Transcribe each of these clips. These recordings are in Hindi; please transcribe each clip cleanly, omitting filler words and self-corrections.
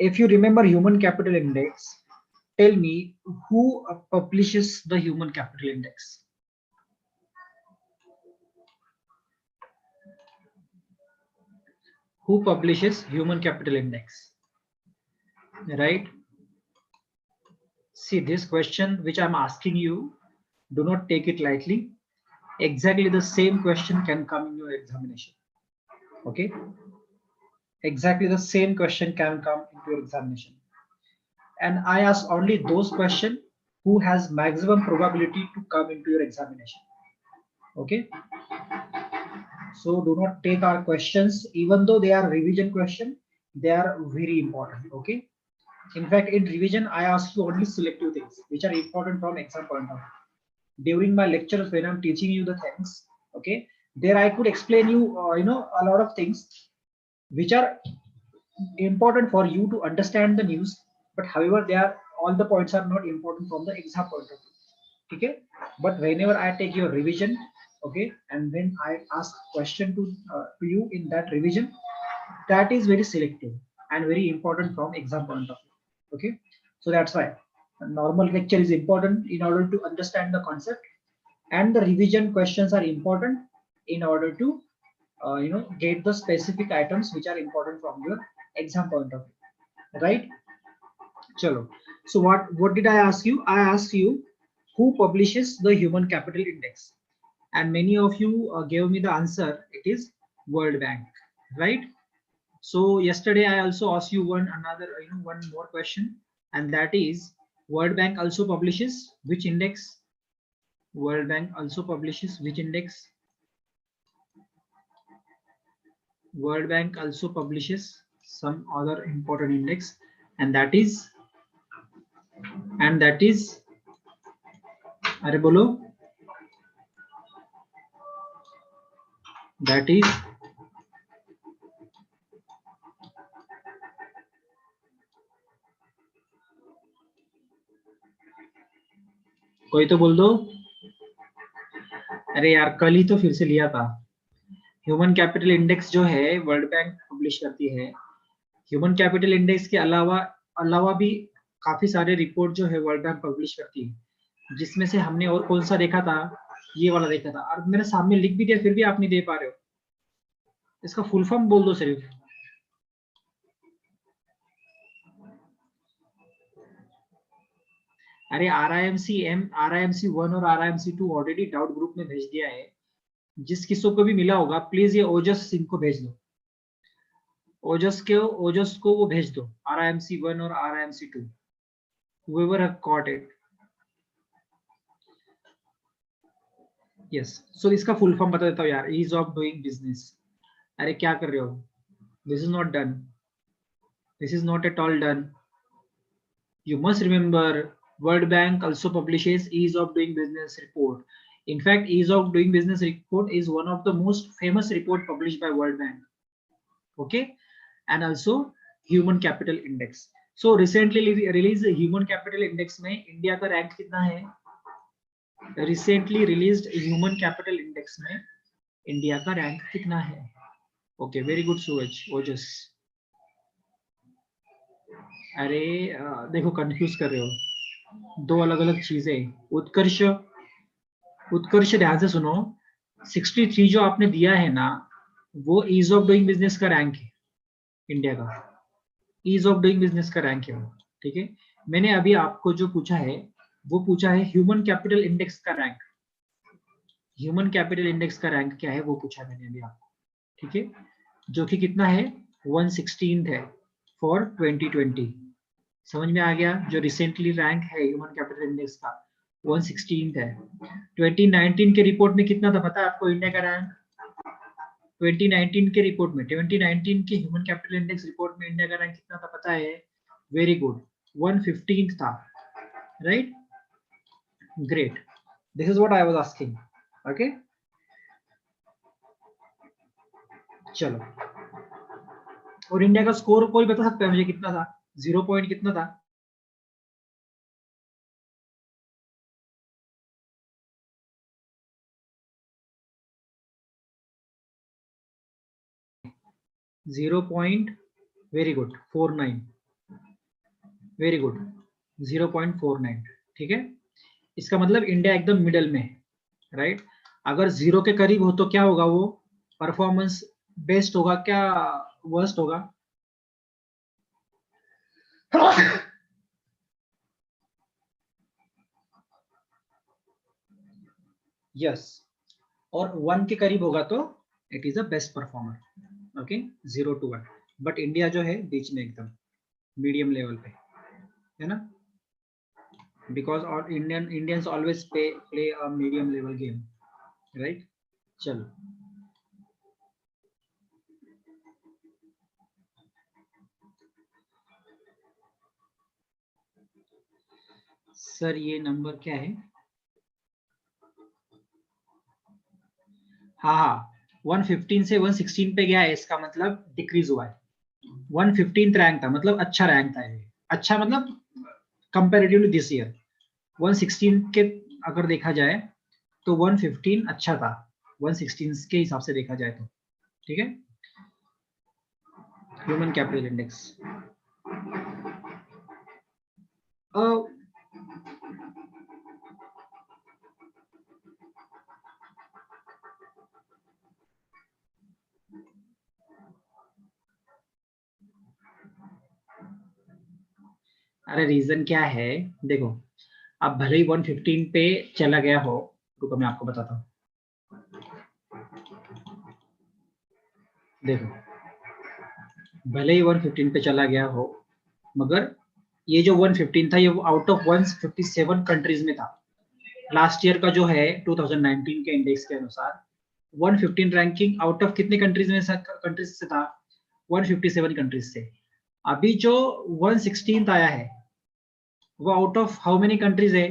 if you remember human capital index, tell me who publishes the human capital index. Who publishes human capital index, right? See, this question which I'm asking you, do not take it lightly. Exactly the same question can come in your examination. Okay, exactly the same question can come into your examination, and I ask only those questions who has maximum probability to come into your examination. Okay, so do not take our questions, even though they are revision question, they are very important. Okay, in fact, in revision I ask you only selective things which are important from exam point of view. During my lectures, when I'm teaching you the things, okay, there I could explain you a lot of things which are important for you to understand the news, but however they are, all the points are not important from the exam point of view. Okay, but whenever I take your revision, okay, and when I ask question to you in that revision, that is very selective and very important from exam point of view. Okay, so that's why a normal lecture is important in order to understand the concept, and the revision questions are important in order to get the specific items which are important from your exam point of view, right? Chalo. So what did I ask you? I asked you who publishes the human capital index, and many of you gave me the answer. It is World Bank, right? So yesterday I also asked you one more question, and that is World Bank also publishes which index? World Bank also publishes which index? World Bank also publishes some other important index, and that is अरे बोलो, that is कोई तो बोल दो। अरे यार कल ही तो फिर से लिया था। ह्यूमन कैपिटल इंडेक्स जो है वर्ल्ड बैंक पब्लिश करती है। ह्यूमन कैपिटल इंडेक्स के अलावा भी काफी सारे रिपोर्ट जो है वर्ल्ड बैंक पब्लिश करती है, जिसमें से हमने और कौन सा देखा था? ये वाला देखा था, और मेरे सामने लिख भी दिया, फिर भी आप नहीं दे पा रहे हो। इसका फुल फॉर्म बोल दो सिर्फ। अरे RIMC 1 और RIMC 2 ऑलरेडी डाउट ग्रुप में भेज दिया है। जिस किसी को भी मिला होगा प्लीज ये ओजस सिंह को भेज दो। ओजस को वो भेज दो, RIMC 1 और RIMC 2, whoever have caught it. Yes, so इसका फुल फॉर्म बता देता हूँ यार, ease of doing business. अरे क्या कर रहे हो? This is not done. This is not at all done. You must remember, World Bank also publishes ease of doing business report. In fact, ease of doing business report is one of the most famous report published by World Bank. Okay, and also human capital index. So recently released human capital index में इंडिया का रैंक कितना है? Recently released human capital index में इंडिया का रैंक कितना है? Okay, very good सूरज, ओजस। अरे देखो कंफ्यूज कर रहे हो, दो अलग अलग चीजें। उत्कर्ष ध्यान से सुनो, 63 जो आपने दिया है ना, वो ईज ऑफ डूइंग बिजनेस का रैंक है, इंडिया का ईज ऑफ डूइंग बिजनेस का रैंक है वो। ठीक है, मैंने अभी आपको जो पूछा है वो पूछा है ह्यूमन कैपिटल इंडेक्स का रैंक। ह्यूमन कैपिटल इंडेक्स का रैंक क्या है वो पूछा मैंने अभी आपको। ठीक है, जो कि कितना है? 116 है फॉर 2020। समझ में आ गया? जो रिसेंटली रैंक है ह्यूमन कैपिटल इंडेक्स का 116 है। 2019 के रिपोर्ट में कितना था पता है आपको इंडिया का रैंक? 2019 के रिपोर्ट में, 2019 के ह्यूमन कैपिटल इंडेक्स रिपोर्ट में इंडिया का रैंक कितना था पता है? वेरी गुड, 115 था, right? Great, this is what I was asking. Okay, चलो, और इंडिया का स्कोर कोई बता सकता है मुझे कितना था? 0 पॉइंट कितना था? Very good, 49। वेरी गुड 0.49, ठीक है। इसका मतलब इंडिया एकदम मिडल में है, राइट। अगर 0 के करीब हो तो क्या होगा, वो परफॉर्मेंस बेस्ट होगा क्या वर्स्ट होगा? यस, और 1 के करीब होगा तो it is a best performer. Okay, 0 to 1, but India जो है बीच में एकदम मीडियम लेवल पे है ना, बिकॉज और Indians always play a medium level game, right. चलो, सर ये नंबर क्या है? हाँ हाँ, 115 से 116 पे गया है, इसका मतलब डिक्रीज हुआ है। 115th रैंक था, मतलब अच्छा रैंक था ये, अच्छा मतलब कंपेरेटिवली दिस ईयर 116 के अगर देखा जाए तो 115 अच्छा था 116 के हिसाब से देखा जाए तो, ठीक है। ह्यूमन कैपिटल इंडेक्स, अरे रीजन क्या है, देखो, अब भले ही 115 पे चला गया हो, रुको मैं आपको बताता हूँ। देखो, भले ही 115 पे चला गया हो, मगर ये जो 115 था ये आउट ऑफ 157 कंट्रीज में था। लास्ट ईयर का जो है 2019 के इंडेक्स के अनुसार 115 रैंकिंग आउट ऑफ कितने कंट्रीज से था? 157 कंट्रीज से। अभी जो 116th आया है वो out of how many countries है?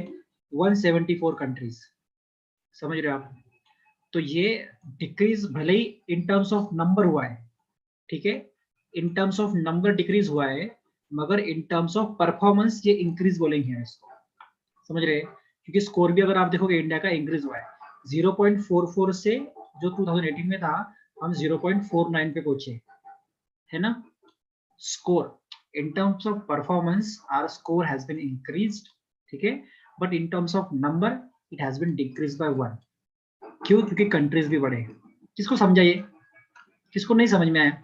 174 कंट्रीज। समझ रहे हो आप? तो ये डिक्रीज भले ही इन टर्म्स ऑफ नंबर हुआ है, ठीक है, इन टर्म्स ऑफ नंबर डिक्रीज हुआ है, मगर इन टर्म्स ऑफ परफॉर्मेंस ये इंक्रीज बोलेंगे इसको। समझ रहे हैं? क्योंकि स्कोर भी अगर आप देखोगे इंडिया का इंक्रीज हुआ है 0.44 से, जो 2018 में था हम 0.49 पे पहुंचे, है ना। Score in terms of performance are score has been increased, ठीक है, but in terms of number it has been decrease by 1। क्यों? क्योंकि कंट्रीज भी बढ़े। किसको समझाइए, किसको नहीं समझ में आया?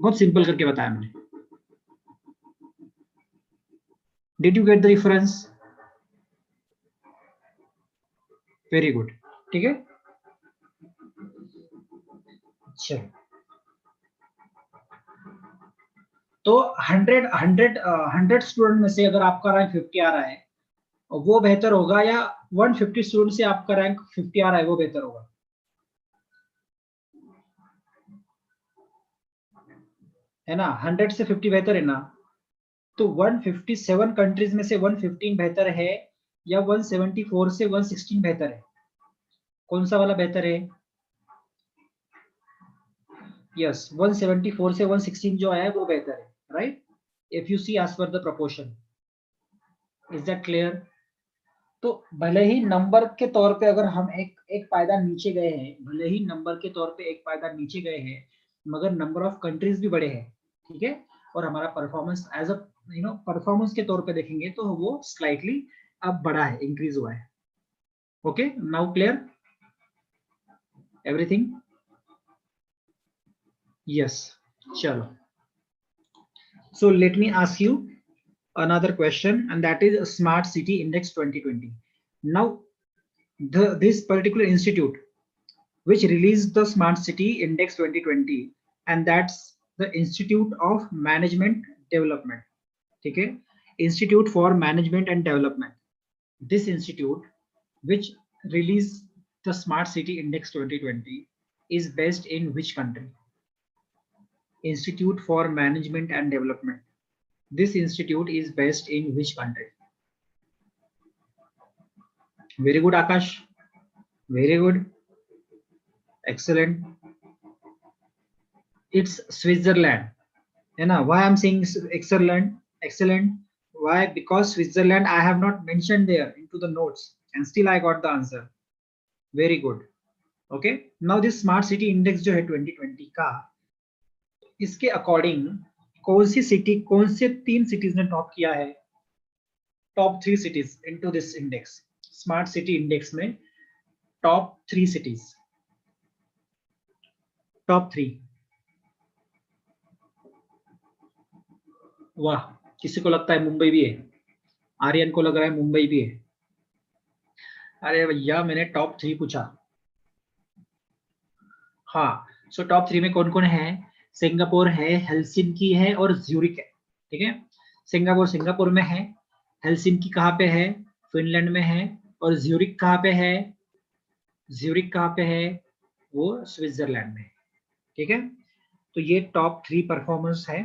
बहुत सिंपल करके बताया मैंने। Did you get the reference? Very good, ठीक है। अच्छा, तो 100 स्टूडेंट में से अगर आपका रैंक 50 आ रहा है वो बेहतर होगा, या 150 स्टूडेंट से आपका रैंक 50 आ रहा है वो बेहतर होगा? है ना, 100 से 50 बेहतर है ना। तो 157 कंट्रीज में से 115 बेहतर है, या 174 से 116 बेहतर है? कौन सा वाला बेहतर है? यस, 174 से 116 जो आया है वो बेहतर है, right. If you see as per the proportion, is that clear? तो भले ही नंबर के तौर पे अगर हम एक एक पायदान नीचे गए हैं, भले ही नंबर के तौर पे एक पायदान नीचे गए हैं, मगर नंबर ऑफ कंट्रीज भी बढ़े हैं, ठीक है। और हमारा परफॉर्मेंस एज अ परफॉर्मेंस के तौर पे देखेंगे तो वो स्लाइटली अब बढ़ा है, इंक्रीज हुआ है। Okay, now clear everything? Yes, चलो। So let me ask you another question, and that is Smart City Index 2020. Now, this particular institute which released the Smart City Index 2020, and that's the Institute of Management Development. Okay, Institute for Management and Development. This institute, which released the Smart City Index 2020, is based in which country? Institute for Management and Development. This institute is based in which country? Very good, Akash. Very good. Excellent. It's Switzerland. You know why I'm saying excellent? Excellent. Why? Because Switzerland I have not mentioned there into the notes, and still I got the answer. Very good. Okay. Now this Smart City Index जो है 2020 का, इसके अकॉर्डिंग कौन सी सिटी, कौन से 3 सिटीज ने टॉप किया है, top 3 cities into this index, smart city index में टॉप 3 सिटीज, टॉप 3। वाह, किसी को लगता है मुंबई भी है, आर्यन को लग रहा है मुंबई भी है। अरे भैया मैंने टॉप 3 पूछा। हाँ, सो टॉप 3 में कौन कौन है, सिंगापुर है, हेलसिंकी है और ज्यूरिक है। ठीक है, सिंगापुर सिंगापुर में है, हेलसिंकी कहाँ पे है, फिनलैंड में है, और ज्यूरिक कहाँ पे है, ज्यूरिक कहाँ पे है, वो स्विट्जरलैंड में है। ठीक है, तो ये टॉप 3 परफॉर्मेंस है।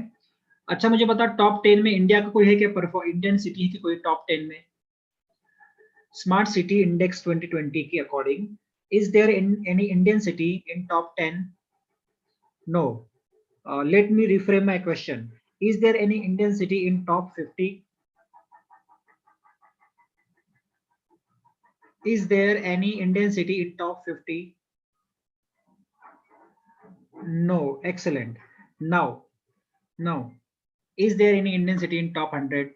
अच्छा मुझे बता, टॉप 10 में इंडिया का कोई है क्या, इंडियन सिटी है कि कोई टॉप 10 में? स्मार्ट सिटी इंडेक्स 2020 के according, is there any Indian city in top 10? No. Let me reframe my question. Is there any Indian city in top 50? Is there any Indian city in top 50? No. Excellent. Now, is there any Indian city in top 100?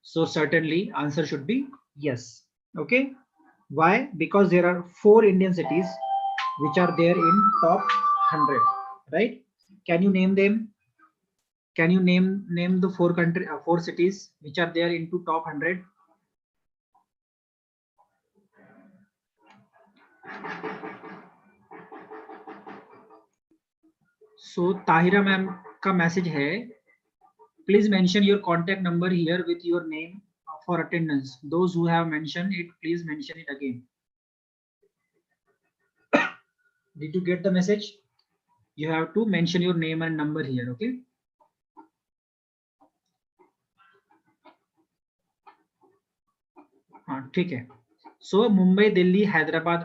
So certainly answer should be yes. Okay. Why? Because there are 4 Indian cities which are there in top 100. Right? Can you name them? Can you name the 4 cities which are there into top 100? So Tahira ma'am का मैसेज है, please mention your contact number here with your name for attendance. Those who have mentioned it, please mention it again. Did you get the message? You have to mention your name and number here. Okay. हाँ ठीक है। So मुंबई दिल्ली हैदराबाद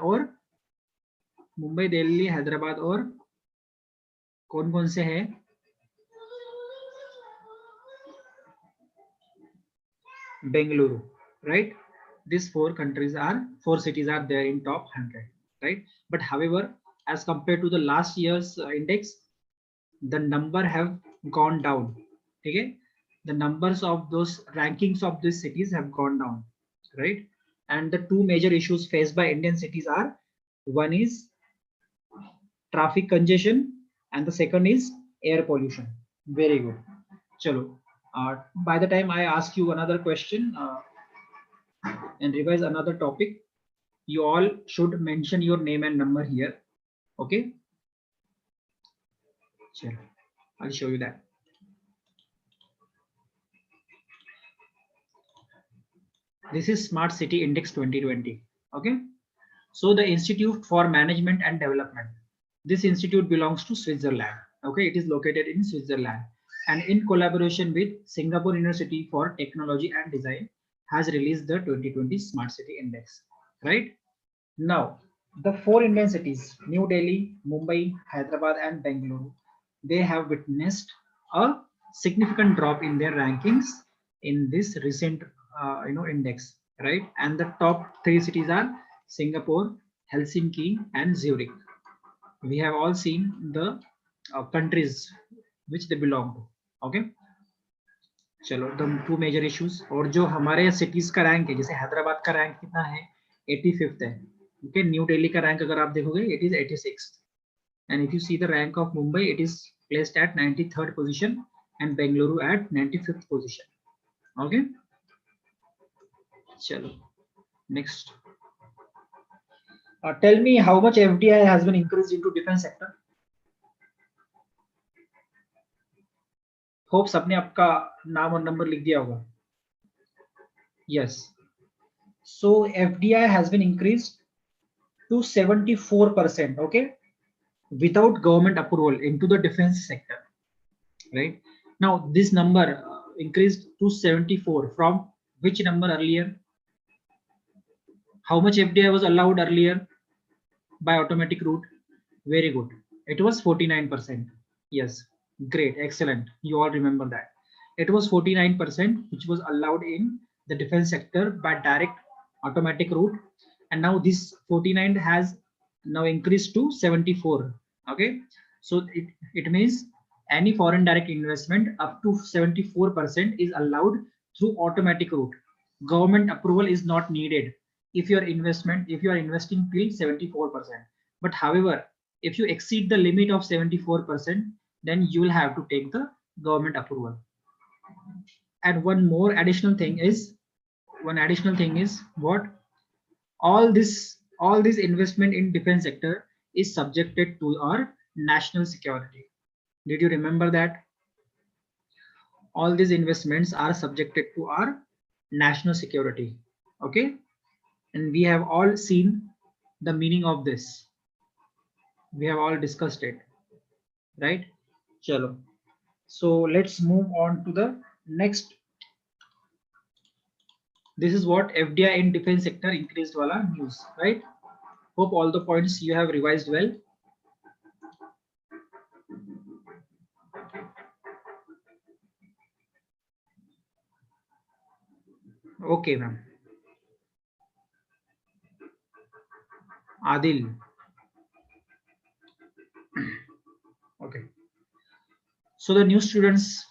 और कौन कौन से है, Bengaluru, right? These 4 cities are there in top 100, right? But however, as compared to the last year's index, the number have gone down. Okay, the numbers of those rankings of these cities have gone down, right? And the 2 major issues faced by Indian cities are, one is traffic congestion and the second is air pollution. Very good. Chalo. By the time I ask you another question and revise another topic, you all should mention your name and number here. Okay. Chalo. I'll show you that. This is Smart City Index 2020. Okay. So the Institute for Management and Development. This institute belongs to Switzerland. Okay. It is located in Switzerland, and in collaboration with Singapore University for Technology and Design has released the 2020 Smart City Index. Right. Now, the 4 Indian cities, New Delhi, Mumbai, Hyderabad, and Bengaluru, they have witnessed a significant drop in their rankings in this recent index, right? And the top 3 cities are Singapore, Helsinki, and Zurich. We have all seen the countries which they belong to. Okay. चलो, the 2 major issues, और जो हमारे cities का रैंक है, जैसे हैदराबाद का रैंक कितना है, 85th है. Okay, न्यू दिल्ली का रैंक अगर आप देखोगे, it is 86th, and if you see the rank of Mumbai, it is placed at 93rd position and Bengaluru at 95th position. Okay, chalo, next. Tell me how much FDI has been increased into defense sector. Hope सबने आपका नाम और नंबर लिख दिया होगा. Yes, so FDI has been increased to 74%. Okay, without government approval into the defense sector, right? Now this number increased to 74 from which number earlier? How much FDI was allowed earlier by automatic route? Very good, it was 49%. Yes, great, excellent, you all remember that. It was 49% which was allowed in the defense sector by direct automatic route, and now this 49 has now increased to 74. Okay, so it means any foreign direct investment up to 74% is allowed through automatic route. Government approval is not needed if you are investing till 74%. But however, if you exceed the limit of 74%, then you will have to take the government approval. And one additional thing is what? All this investment in defense sector is subjected to our national security. Did you remember that? All these investments are subjected to our national security. Okay, and we have all seen the meaning of this. We have all discussed it, right? Chalo. So let's move on to the next. This is what FDI in defense sector increased wala news, right? Hope all the points you have revised well. Okay, ma'am. Adil. Okay. So the new students,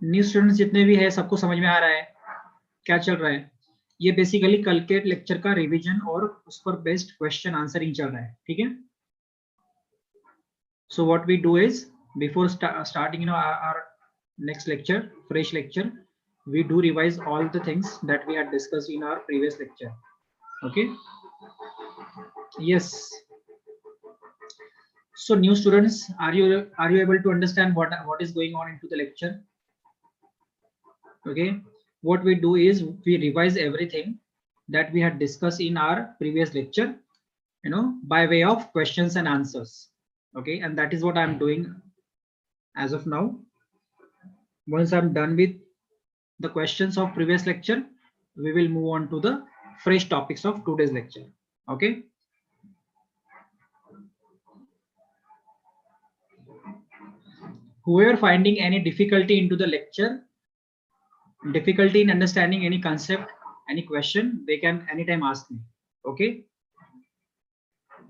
जितने भी है सबको समझ में आ रहा है क्या चल रहा है? ये बेसिकली कल के लेक्चर का रिवीजन और उस पर बेस्ड क्वेश्चन आंसरिंग चल रहा है, ठीक है? So what we do is before starting our next lecture, fresh lecture, we do revise all the things that we had discussed in our previous lecture. Okay. Yes. So new students, are you able to understand what is going on into the lecture? Okay. What we do is we revise everything that we had discussed in our previous lecture, by way of questions and answers. Okay, and that is what I'm doing as of now. Once I'm done with the questions of previous lecture, we will move on to the fresh topics of today's lecture. Okay. Whoever finding any difficulty into the lecture, difficulty in understanding any concept, any question, they can anytime ask me. Okay.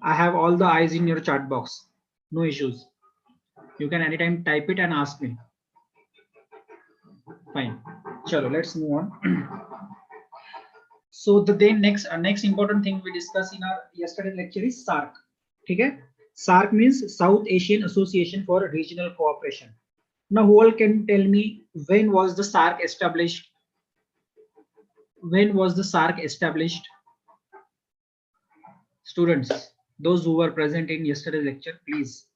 I have all the eyes in your chat box. No issues. You can anytime type it and ask me. Fine. Chalo, let's move on. So the next important thing we discussed in our yesterday's lecture is SARC. Okay? SARC means South Asian Association for Regional Cooperation. Now, who all can tell me when was the SARC established? When was the SARC established? Students, those who were present in yesterday's lecture, please.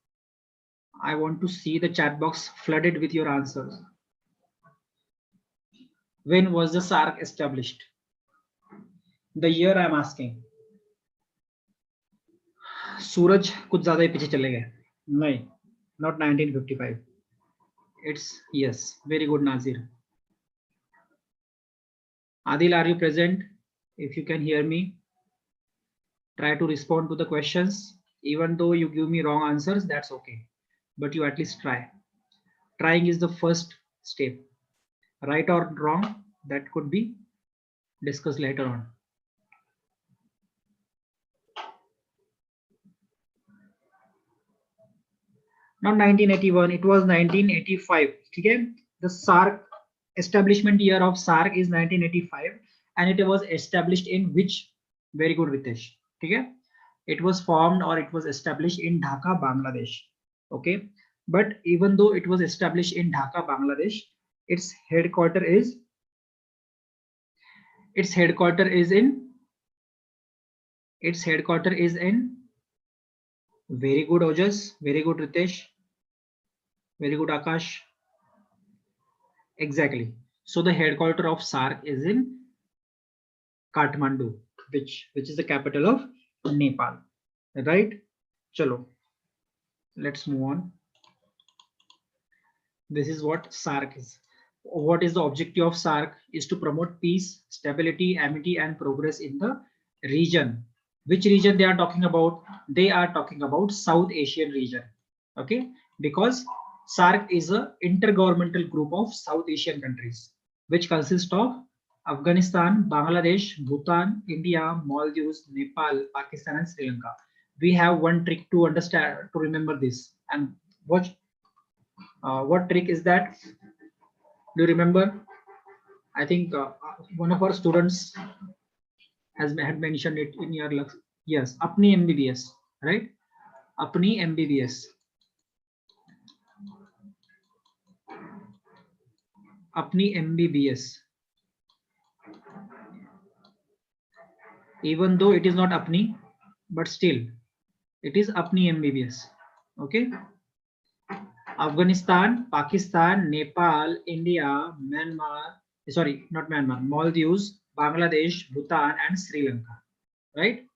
I want to see the chat box flooded with your answers. When was the SARC established? The year I am asking. सूरज कुछ ज्यादा ही पीछे चले गए. नहीं, not 1955. It's yes. Very good, Nazir. Adil, are you present? If you can hear me, try to respond to the questions. Even though you give me wrong answers, that's okay. But you at least try. Trying is the first step. Right or wrong, that could be discussed later on. Not 1981, it was 1985. Okay? The SARC establishment year of SARC is 1985, and it was established in which? Very good, Ritesh. Okay? It was formed or it was established in Dhaka, Bangladesh. Okay, but even though it was established in Dhaka, Bangladesh, its headquarter is in very good, Ojas, very good, Ritesh, very good, Akash. Exactly. So the headquarter of SARC is in Kathmandu, which is the capital of Nepal, right? Chalo, let's move on. This is what SARC is. What is the objective of SARC? Is to promote peace, stability, amity, and progress in the region. Which region they are talking about? They are talking about South Asian region. Okay, because SARC is a intergovernmental group of South Asian countries, which consists of Afghanistan, Bangladesh, Bhutan, India, Maldives, Nepal, Pakistan, and Sri Lanka. We have one trick to understand, to remember this. And what trick is that? Do you remember? I think one of our students had mentioned it in your lecture. Yes, apni MBBS, right? Apni MBBS. Apni MBBS. Even though it is not apni, but still it is apni MBBS. Okay. Afghanistan, Pakistan, Nepal, India, Myanmar, sorry, not Myanmar, Maldives, Bangladesh, Bhutan, and Sri Lanka, right?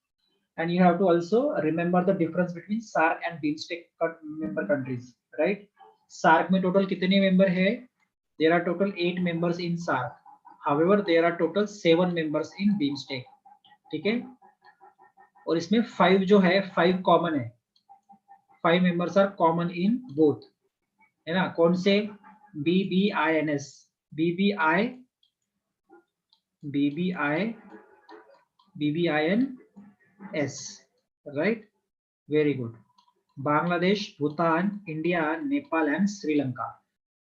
And you have to also remember the difference between SARC and BIMSTEC member countries, right? SARC में total कितने member है? There are total 8 members in SARC. However, there are total 7 members in BIMSTEC. ठीक है? और इसमें 5 जो है 5 common है. 5 members are common in both. है ना? कौन से? BBINS, BBI, BBI, BBINS, right? Very good. Bangladesh, Bhutan, India, Nepal, and Sri Lanka.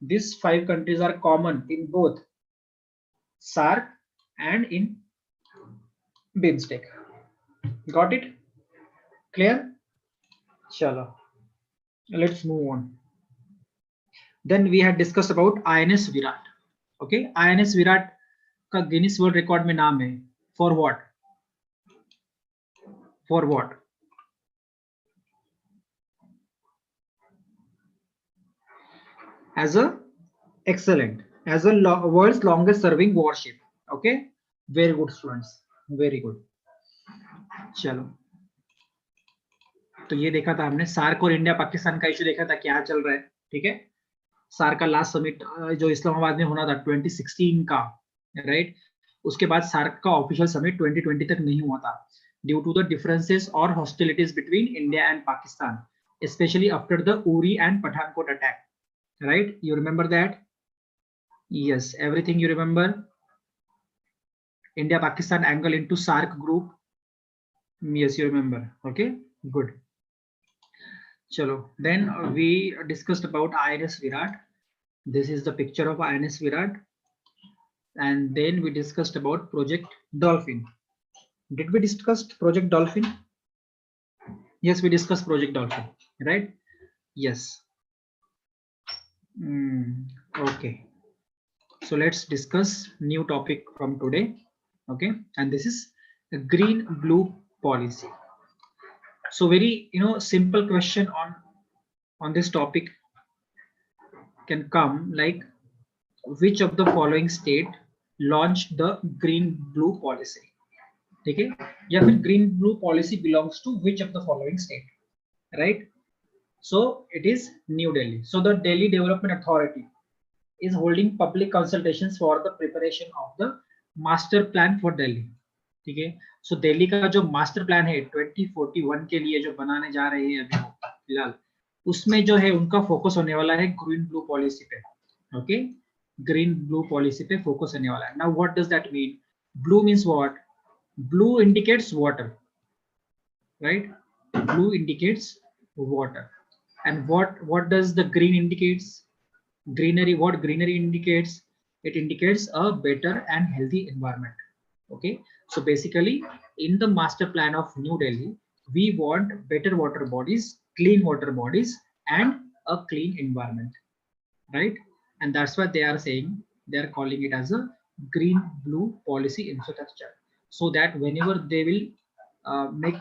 These 5 countries are common in both SARC and in BIMSTEC. Got it? Clear? Chalo. Let's move on. Then we had discussed about INS Virat. Okay, INS Virat का गिनीज वर्ल्ड रिकॉर्ड में नाम है. For what? For what? As a excellent, as a world's longest serving warship. Okay, very good students, very good. चलो, तो ये देखा था हमने सार्क और इंडिया पाकिस्तान का इशू देखा था क्या चल रहा है. ठीक है, सार्क का लास्ट समिट जो इस्लामाबाद में होना था 2016 का, राइट? उसके बाद सार्क का ऑफिशियल समिट 2020 तक नहीं हुआ था ड्यू टू द डिफरेंसेस और hostilities between India and Pakistan, specially after the Uri and Pathankot attack, right? You remember that? Yes, everything you remember? India Pakistan angle into SARC group. Yes, you remember. Okay, good. Chalo, then we discussed about INS Virat. This is the picture of INS Virat. And then we discussed about Project Dolphin. Did we discuss Project Dolphin? Yes, we discussed Project Dolphin, right? Yes. Okay. So let's discuss new topic from today. Okay, and this is a green blue policy. So very simple question on this topic can come like, which of the following state launched the green blue policy? Okay, या फिर green blue policy belongs to which of the following state, right? So it is New Delhi. So the Delhi Development Authority is holding public consultations for the preparation of the master plan for Delhi. ठीक है, सो दिल्ली का जो मास्टर प्लान है 2041 के लिए जो बनाने जा रहे हैं अभी फिलहाल, उसमें जो है उनका फोकस होने वाला है ग्रीन ब्लू पॉलिसी पे. ओके, ग्रीन ब्लू पॉलिसी पे फोकस होने वाला है. Now what does that mean? Blue means what? Blue indicates water, right? Blue indicates water. And what does the green indicates? Greenery. What greenery indicates? It indicates a better and healthy environment. Okay, so basically in the master plan of New Delhi, we want better water bodies, clean water bodies, and a clean environment, right? And that's what they are saying. They are calling it as a green blue policy infrastructure, so that whenever they will make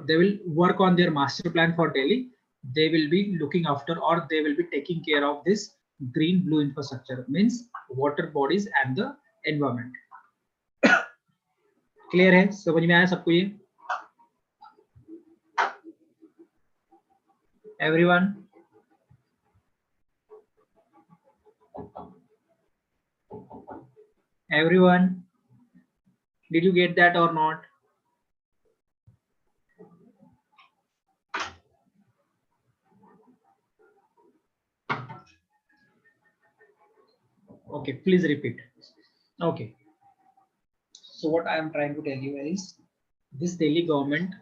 they will work on their master plan for Delhi, they will be looking after, or they will be taking care of this green blue infrastructure, means water bodies and the environment. Clear है? समझ में आया सबको ये? Everyone? Everyone, did you get that or not? Okay, please repeat. Okay. So what I am trying to tell you is this Delhi government,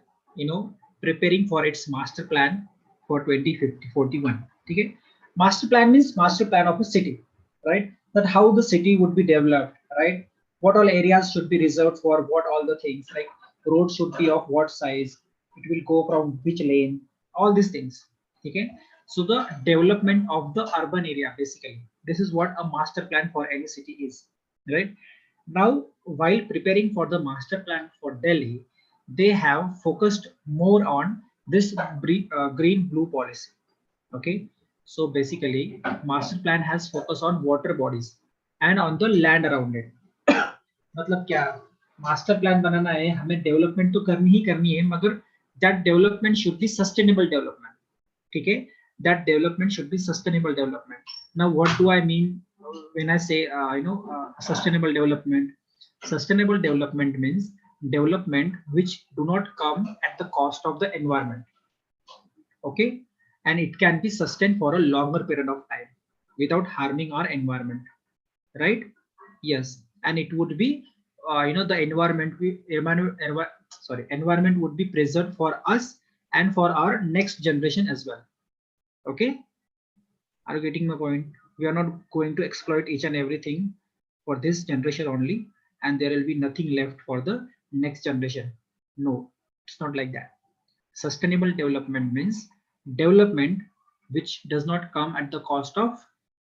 preparing for its master plan for 2041. Okay, master plan means master plan of a city, right? That how the city would be developed, right? What all areas should be reserved for what all the things, like roads should be of what size, it will go from which lane, all these things. Okay, so the development of the urban area basically. This is what a master plan for any city is, right? Now, while preparing for the master plan for Delhi, they have focused more on this green blue policy. Okay, so basically, master plan has focus on water bodies and on the land around it. मतलब क्या मास्टर प्लान बनाना है हमें डेवलपमेंट तो करनी है मगर that development should be sustainable development ठीक है that development should be sustainable development. Now what do I mean when I say sustainable development? Sustainable development means development which do not come at the cost of the environment. Okay, and it can be sustained for a longer period of time without harming our environment, right? Yes, and it would be the environment would be preserved for us and for our next generation as well. Okay, are you getting my point? We are not going to exploit each and everything for this generation only, and there will be nothing left for the next generation. No, it's not like that. Sustainable development means development which does not come at the cost of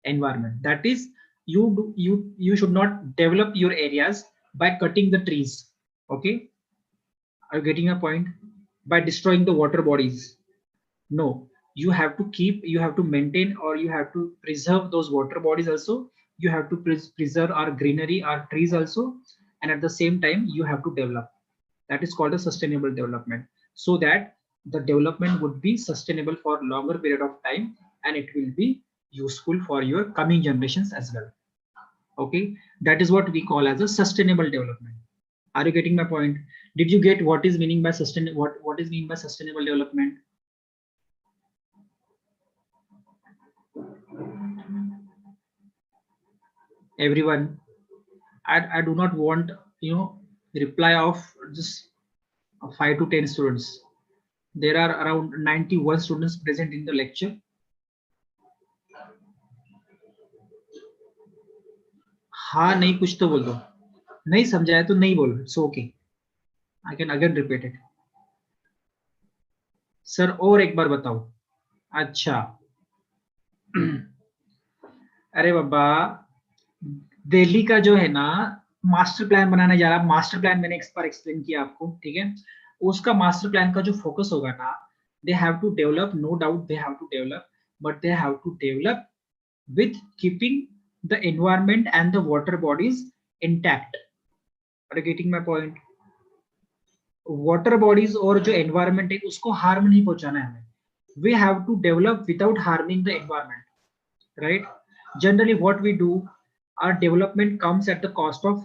environment. That is, you should not develop your areas by cutting the trees. Okay, are you getting a point? By destroying the water bodies. No, you have to maintain or you have to preserve those water bodies also. You have to preserve our greenery, our trees also, and at the same time you have to develop. That is called a sustainable development, so that the development would be sustainable for longer period of time and it will be useful for your coming generations as well. Okay, that is what we call as a sustainable development. Are you getting my point? Did you get what is meaning by what is mean by sustainable development? Everyone, I do not want reply of just 5 to 10 students. There are around 91 students present in the lecture. हाँ नहीं कुछ तो बोल दो, नहीं समझाया तो नहीं बोलो, so okay, I can again repeat it. Sir और एक बार बताओ. अच्छा. अरे बाबा, दिल्ली का जो है ना मास्टर प्लान बनाने जा रहा, मास्टर प्लान मैंने एक बार एक्सप्लेन किया आपको, ठीक है. उसका मास्टर प्लान का जो फोकस होगा ना, they have to develop, no doubt they have to develop, but they have to develop with keeping the environment and the water bodies intact. Are you getting my point? Water bodies और जो environment है उसको harm नहीं पहुंचाना है हमें. We have to develop without harming the environment, right? Generally what we do, our development comes at the cost of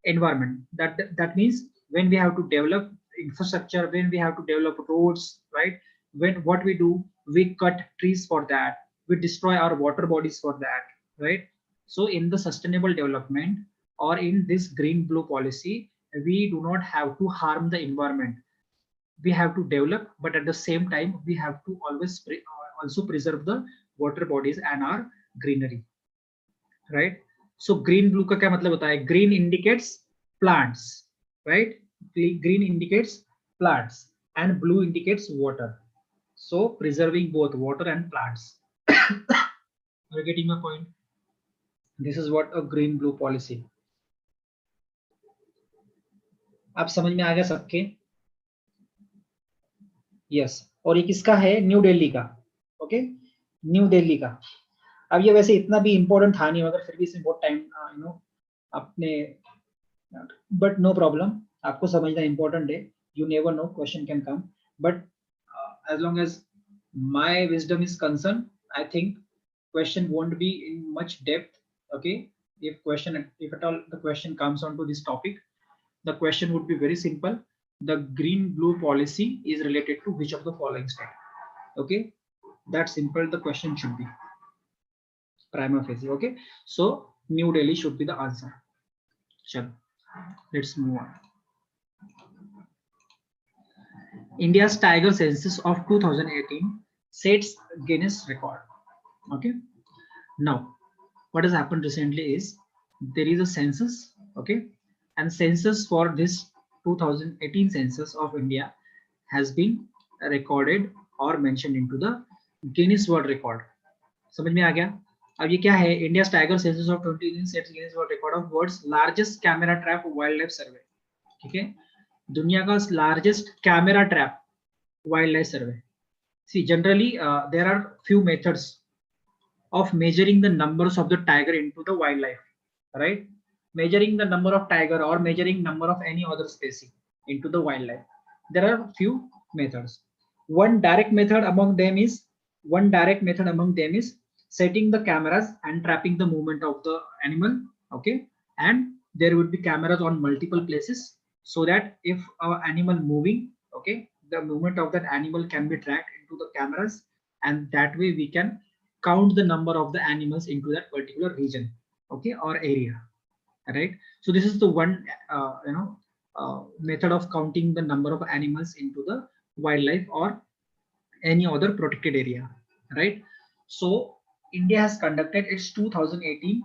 environment. That means when we have to develop infrastructure, when we have to develop roads, right? When what we do, we cut trees for that, we destroy our water bodies for that, right? So in the sustainable development or in this green blue policy, we do not have to harm the environment. We have to develop, but at the same time we have to always also preserve the water bodies and our greenery, right? So green blue का क्या मतलब होता है? Green indicates plants, right? Green indicates plants and blue indicates water. So preserving both water and plants. Are you getting my point? This is what a green blue policy. आप समझ में आ गया सबके? यस. और ये किसका है? न्यू दिल्ली का. ओके, न्यू दिल्ली का. अब ये वैसे इतना भी इंपॉर्टेंट था नहीं, मगर फिर भी इसमें बहुत टाइम अपने, बट नो प्रॉब्लम, आपको समझना इंपॉर्टेंट है. You never know, question can come, but as long as my wisdom is concerned, I think question won't be in much depth. Okay, if at all the question comes on to this topic, the question would be very simple. The green blue policy is related to which of the following state? Okay, that simple the question should be, prima facie. Okay, so New Delhi should be the answer. चलो let's move on. India's tiger census of 2018 sets Guinness record. Okay. Now, what has happened recently is there is a census, okay, and census for this 2018 census of India has been recorded or mentioned into the Guinness World Record. समझ में आ गया? अब ये क्या है? India's tiger census of 2018 sets Guinness World Record of world's largest camera trap wildlife survey. ठीक है? दुनिया का largest camera trap wildlife survey. See, generally there are few methods of measuring the numbers of the tiger into the wildlife, right? Measuring the number of tiger or measuring number of any other species into the wildlife. There are few methods. One direct method among them is setting the cameras and trapping the movement of the animal. Okay, and there would be cameras on multiple places so that if our animal moving, okay, the movement of that animal can be tracked into the cameras, and that way we can count the number of the animals into that particular region, okay, or area, right? So this is the one method of counting the number of animals into the wildlife or any other protected area, right? So India has conducted its 2018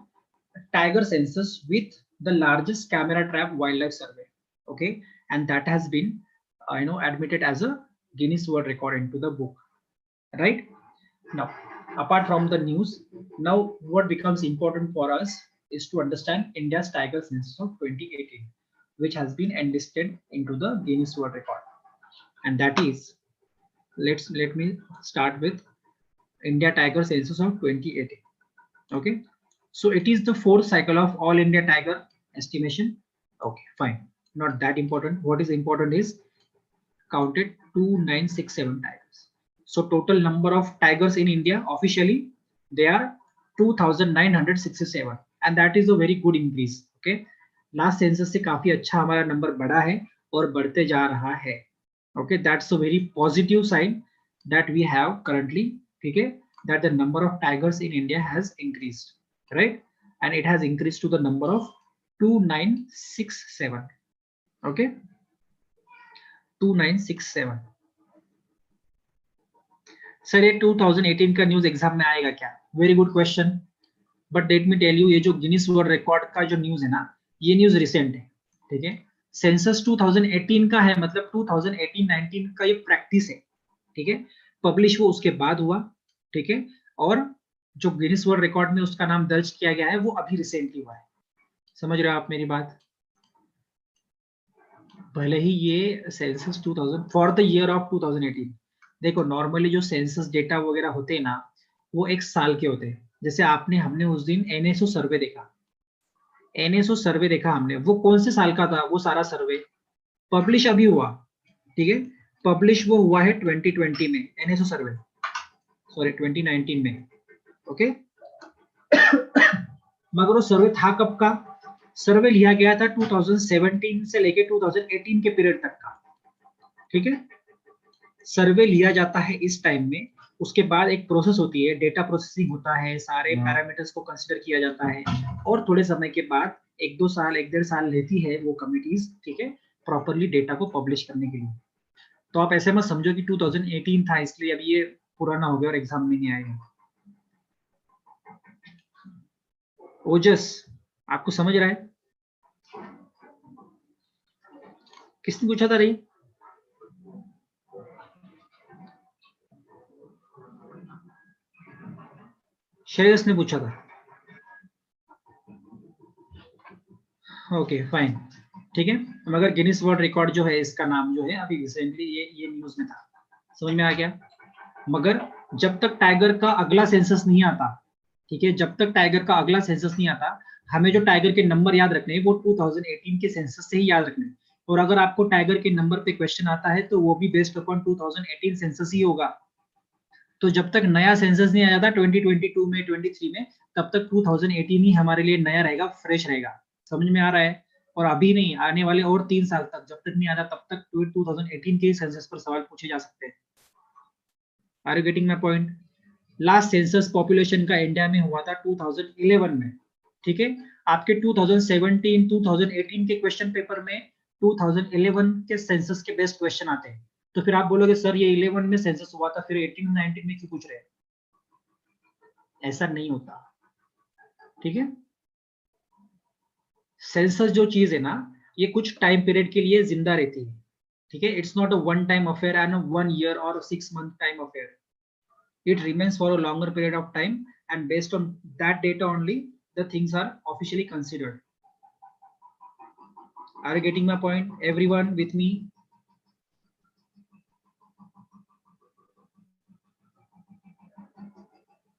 tiger census with the largest camera trap wildlife survey, okay, and that has been admitted as a Guinness World Record into the book, right? Now, apart from the news, now what becomes important for us is to understand India's tiger census of 2018, which has been enlisted into the Guinness World Record, and that is, let me start with India tiger census of 2018. Okay, so it is the fourth cycle of all India tiger estimation. Okay, fine, not that important. What is important is counted 2967 tigers. So total number of tigers in India officially they are 2967, and that is a very good increase. Okay, last census से काफी अच्छा हमारा नंबर बढ़ा है और बढ़ते जा रहा है. Okay, that's a very positive sign that we have currently. Okay, that the number of tigers in India has increased, right? And it has increased to the number of 2967. Okay, 2967. Sir ये 2018 का न्यूज एग्जाम में आएगा क्या? Very good question, but let me tell you, ये जो गिनीज वर्ल्ड रिकॉर्ड का जो न्यूज है ना, ये न्यूज रिसेंट है. ठीक है, सेंसस 2018 का है, मतलब 2018-19 का ये प्रैक्टिस है. ठीक है, पब्लिश वो उसके बाद हुआ. ठीक है, और जो गिनीज वर्ल्ड रिकॉर्ड में उसका नाम दर्ज किया गया है वो अभी रिसेंटली हुआ है. समझ रहे हो आप मेरी बात? भले ही ये census 2000 for the year of 2018. देखो नॉर्मली जो सेंसस डेटा वगैरह होते हैं ना, वो एक साल के होते हैं. जैसे हमने उस दिन एनएसओ सर्वे देखा, हमने, वो कौन से साल का था वो सारा सर्वे? पब्लिश अभी हुआ. ठीक है, पब्लिश वो हुआ है 2020 में, एनएसओ सर्वे, सॉरी 2019 में. ओके, मगर वो सर्वे था कब का? सर्वे लिया गया था 2017 से लेके 2018 के पीरियड तक का. ठीक है, सर्वे लिया जाता है इस टाइम में. उसके बाद एक प्रोसेस होती है, डेटा प्रोसेसिंग होता है, सारे पैरामीटर्स को कंसीडर किया जाता है, और थोड़े समय के बाद 1-2 साल 1-1.5 साल लेती है वो कमिटीज, ठीक है, प्रॉपरली डेटा को पब्लिश करने के लिए. तो आप ऐसे मत समझो कि 2018 था इसलिए अभी ये पुराना हो गया और एग्जाम में नहीं आएगा. ओजस, आपको समझ रहा है? किसने पूछा था? रही श्रेयस ने पूछा था. ओके फाइन, ठीक है. मगर गिनीज वर्ल्ड रिकॉर्ड जो है, इसका नाम जो है अभी रिसेंटली ये न्यूज में था. समझ में आ गया? मगर जब तक टाइगर का अगला सेंसस नहीं आता, ठीक है, जब तक टाइगर का अगला सेंसस नहीं आता, हमें जो टाइगर के नंबर याद रखने हैं वो 2018 के सेंसस से ही याद रखने हैं. और अगर आपको टाइगर के नंबर पे क्वेश्चन आता है तो वो भी बेस्ड अपॉन 2018 सेंसस ही होगा. तो जब तक नया सेंसस नहीं आ जाता 2022 में 23 में, तब तक 2018 ही हमारे लिए नया रहेगा, फ्रेश रहेगा. समझ में आ रहा है? और अभी नहीं, आने वाले और 3 साल तक जब तक नहीं आता तब तक 2018 के सेंसस पर सवाल पूछे जा सकते हैं. Are you getting my point? Last census population का इंडिया में हुआ था 2011 में. ठीक है, आपके 2017 2018 के क्वेश्चन पेपर में 2011 के सेंसस के बेस्ट क्वेश्चन आते हैं, तो फिर आप बोलोगे सर ये 11 में सेंसस हुआ था, फिर 18 19 में क्यों पूछ रहे हैं? ऐसा नहीं होता, ठीक है। सेंसस जो चीज है ना, ये कुछ टाइम पीरियड के लिए जिंदा रहती है, ठीक है। It's not a one time affair and 1 year और 6 month time affair. It remains for a longer period of time, and based on that data only the things are officially considered. Are you getting my point, everyone with me?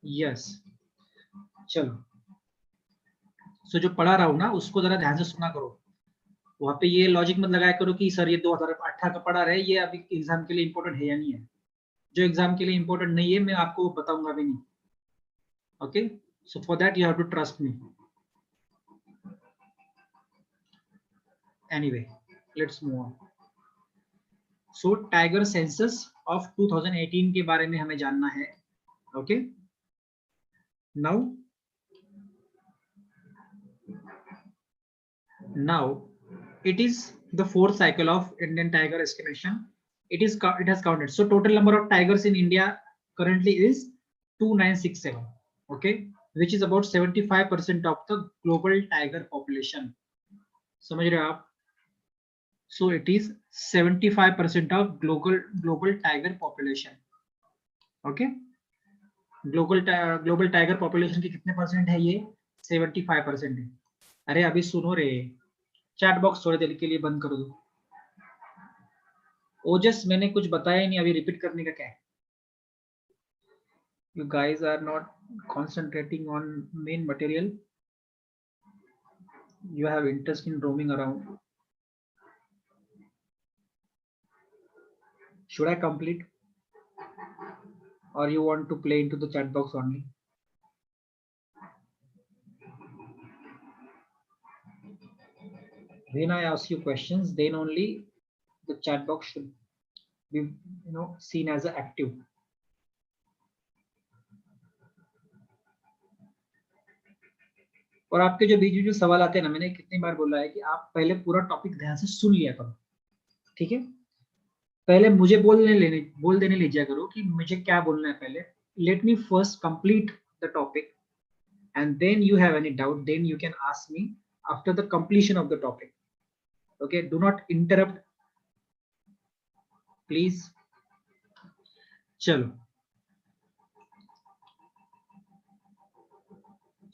Yes. चलो, सो जो पढ़ा रहा हूं ना उसको जरा ध्यान से सुना करो। वहां पे ये लॉजिक मत लगाया करो कि सर ये 2018 का पढ़ा रहे, ये अभी एग्जाम के लिए इंपॉर्टेंट है या नहीं है। जो एग्जाम के लिए इंपॉर्टेंट नहीं है मैं आपको बताऊंगा भी नहीं। Okay, so for that you have to trust me. Anyway, let's move on. So tiger census of 2018 के बारे में हमें जानना है। Okay, now it is the fourth cycle of Indian tiger estimation. It has counted, so total number of tigers in India currently is 2967, okay, which is about 75% of the global tiger population. समझ रहे हो आप? So it is 75% of global tiger population. Okay, global tiger population के कितने परसेंट है? ये 75% है। अरे अभी सुनो रे, चैट बॉक्स थोड़ी देर के लिए बंद कर दो। ओजस मैंने कुछ बताया ही नहीं, अभी रिपीट करने का क्या है? You guys are not concentrating on main material. You have interest in roaming around. Should I complete, or you want to play into the chat box only? When I ask you questions, then only the chat box should be, seen as active. और आपके जो बीच में जो सवाल आते हैं ना, मैंने कितनी बार बोला है कि आप पहले पूरा टॉपिक ध्यान से सुन लिया करो, ठीक है। पहले मुझे बोल देने लीजिए करो कि मुझे क्या बोलना है पहले। Let me first complete the topic and then you have any doubt, then you can ask me after the completion of the topic. Okay, do not interrupt please. चलो,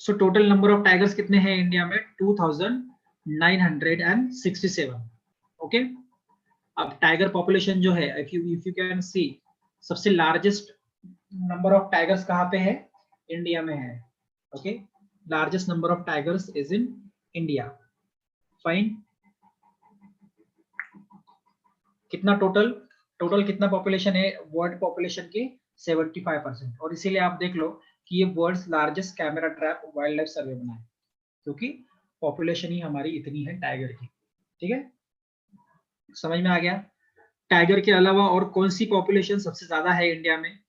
so total number of tigers कितने हैं इंडिया में? 2967. okay, अब टाइगर पॉपुलेशन जो है, if you can see, सबसे लार्जेस्ट नंबर ऑफ टाइगर्स कहाँ पे है? इंडिया में है। Okay, largest number of tigers is in India. Fine, कितना टोटल कितना पॉपुलेशन है वर्ल्ड पॉपुलेशन की? 75%। और इसीलिए आप देख लो कि ये world's largest camera trap wildlife survey बना है, क्योंकि पॉपुलेशन ही हमारी इतनी है टाइगर की। ठीक है, समझ में आ गया? टाइगर के अलावा और कौन सी पॉपुलेशन सबसे ज्यादा है इंडिया में?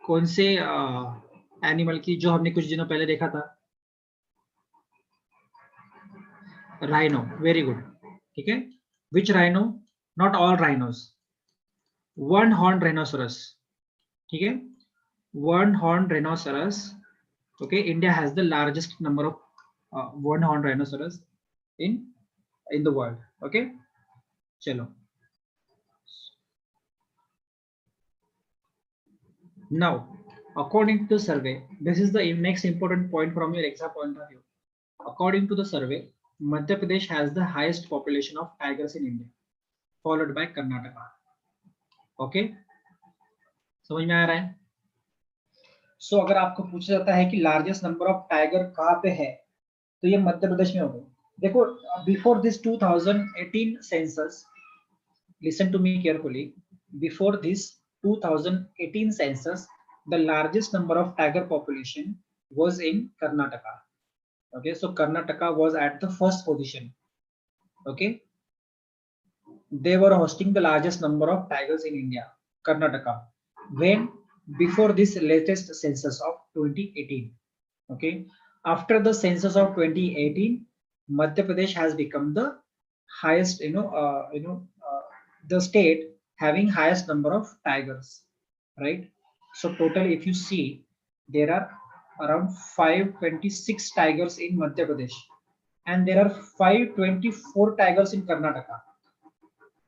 कौन से एनिमल की, जो हमने कुछ दिनों पहले देखा था? Rhino, very good. ठीक है, which rhino? Not all rhinos, one horn rhinoceros. ठीक है, one horn rhinoceros. Okay, India has the largest number of one horn rhinoceros in the world. Okay, चलो, now according to the survey, this is the next important point from your exam point of view. According to the survey, Madhya Pradesh has the highest population of tigers in India, followed by Karnataka. Okay, समझ में आ रहा है? सो अगर आपको पूछा जाता है कि लार्जेस्ट नंबर ऑफ टाइगर कहाँ पे है, तो ये मध्य प्रदेश में होगा। देखो, before this 2018 census, listen to me carefully, before this 2018 census, the largest number of tiger population was in Karnataka. Okay, so Karnataka was at the first position. Okay, they were hosting the largest number of tigers in India, Karnataka, when before this latest census of 2018. Okay, After the census of 2018, Madhya Pradesh has become the highest, the state having highest number of tigers, right? So total, if you see, there are around 526 tigers in Madhya Pradesh, and there are 524 tigers in Karnataka.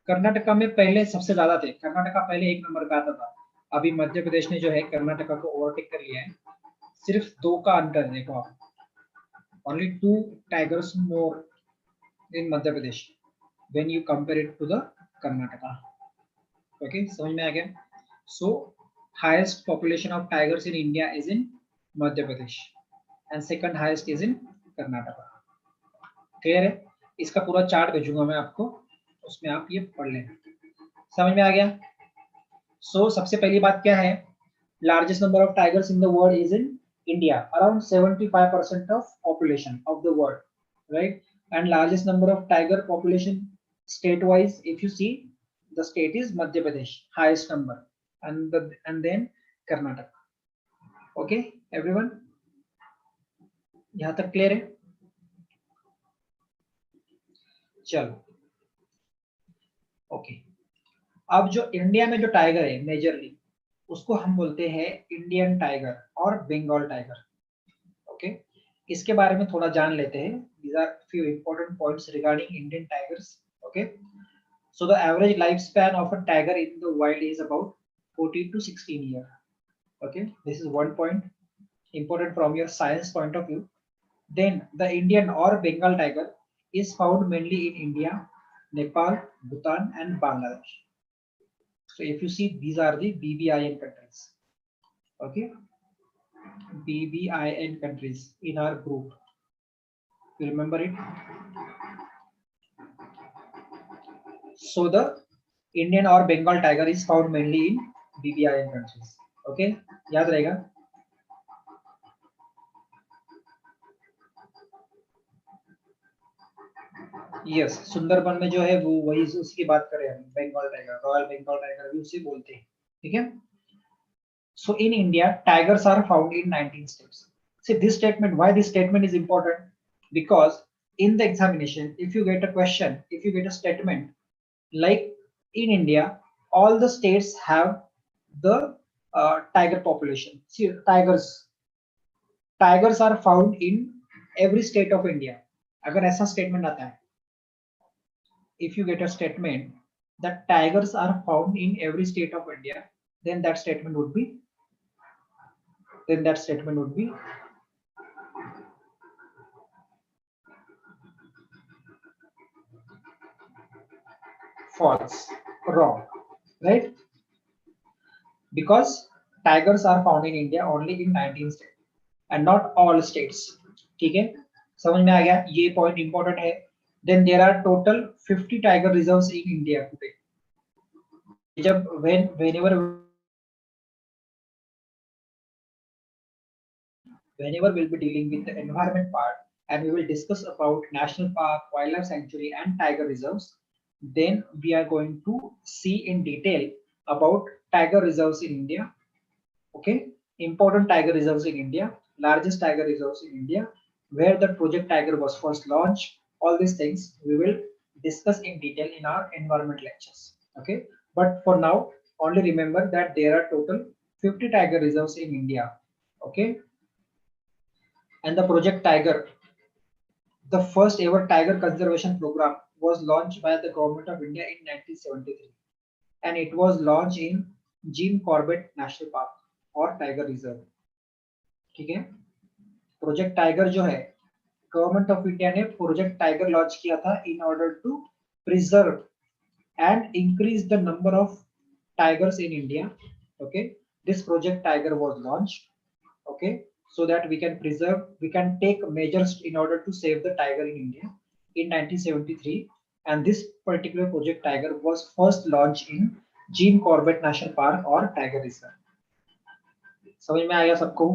Karnataka में पहले सबसे ज्यादा थे, कर्नाटका पहले एक नंबर पे आता था, अभी मध्य प्रदेश ने जो है कर्नाटका को ओवरटेक कर लिया है, सिर्फ 2 का अंतर देखो आप, only 2 tigers more in Madhya Pradesh when you compare it to the Karnataka. Okay, समझ में आ गया? So highest population of tigers in India is in Madhya Pradesh and second highest is in Karnataka. Clear है? इसका पूरा चार्ट भेजूंगा मैं आपको, उसमें आप ये पढ़ लेना। समझ में आ गया? So सबसे पहली बात क्या है? Largest number of tigers in the world is in India, around 75% of population of the world, right? And largest number of tiger population state-wise, if you see, the state is Madhya Pradesh, highest number, and then Karnataka. Okay, everyone, यहाँ तक clear है? चलो, okay. अब जो इंडिया में जो टाइगर है मेजरली, उसको हम बोलते हैं इंडियन टाइगर और बंगाल टाइगर। ओके, इसके बारे में थोड़ा जान लेते हैं। These are few important points regarding Indian tigers. Okay, so the average lifespan of a tiger in the wild is about 14 to 16 years. Okay, this is one point important from your science point of view. Then the Indian or Bengal tiger is found mainly in India, Nepal, Bhutan, and Bangladesh. So if you see, these are the BBIN countries. Okay, BBIN countries in our group. You remember it? So the Indian or Bengal tiger is found mainly in BBIN countries. Okay, याद रहेगा? Yes, सुंदरबन में जो है वो वही उसकी बात करें हम, Bengal tiger, royal Bengal tiger भी उसे बोलते हैं, ठीक है? So in India, tigers are found in 19 states. See this statement, why this statement is important? Because in the examination, if you get a question, if you get a statement like in India, all the states have the tiger population. See, tigers are found in every state of India. अगर ऐसा statement आता है, if you get a statement that tigers are found in every state of India, then that statement would be false, wrong, right? Because tigers are found in India only in 19 states and not all states. ठीक है, समझ में आ गया? ये point important है. Then there are total 50 tiger reserves in India today. जब whenever we'll be dealing with the environment part and we will discuss about national park, wildlife sanctuary, and tiger reserves, then we are going to see in detail about tiger reserves in India. Okay, important tiger reserves in India, largest tiger reserves in India, where the project tiger was first launched. All these things we will discuss in detail in our environment lectures. Okay, but for now only remember that there are total 50 tiger reserves in India. Okay, and the project tiger, the first ever tiger conservation program, was launched by the government of India in 1973, and it was launched in Jim Corbett National Park और टाइगर रिजर्व. ठीक है, प्रोजेक्ट टाइगर जो है, गवर्नमेंट ऑफ इंडिया ने प्रोजेक्ट टाइगर लॉन्च किया था in order to preserve and increase the number of tigers in India. Okay, this project tiger was launched, okay, so that we can preserve, we can take measures in order to save the tiger in India in 1973, and this particular project tiger was first launched in Jim Corbett National Park or Tiger Reserve. समझ में आया सबको?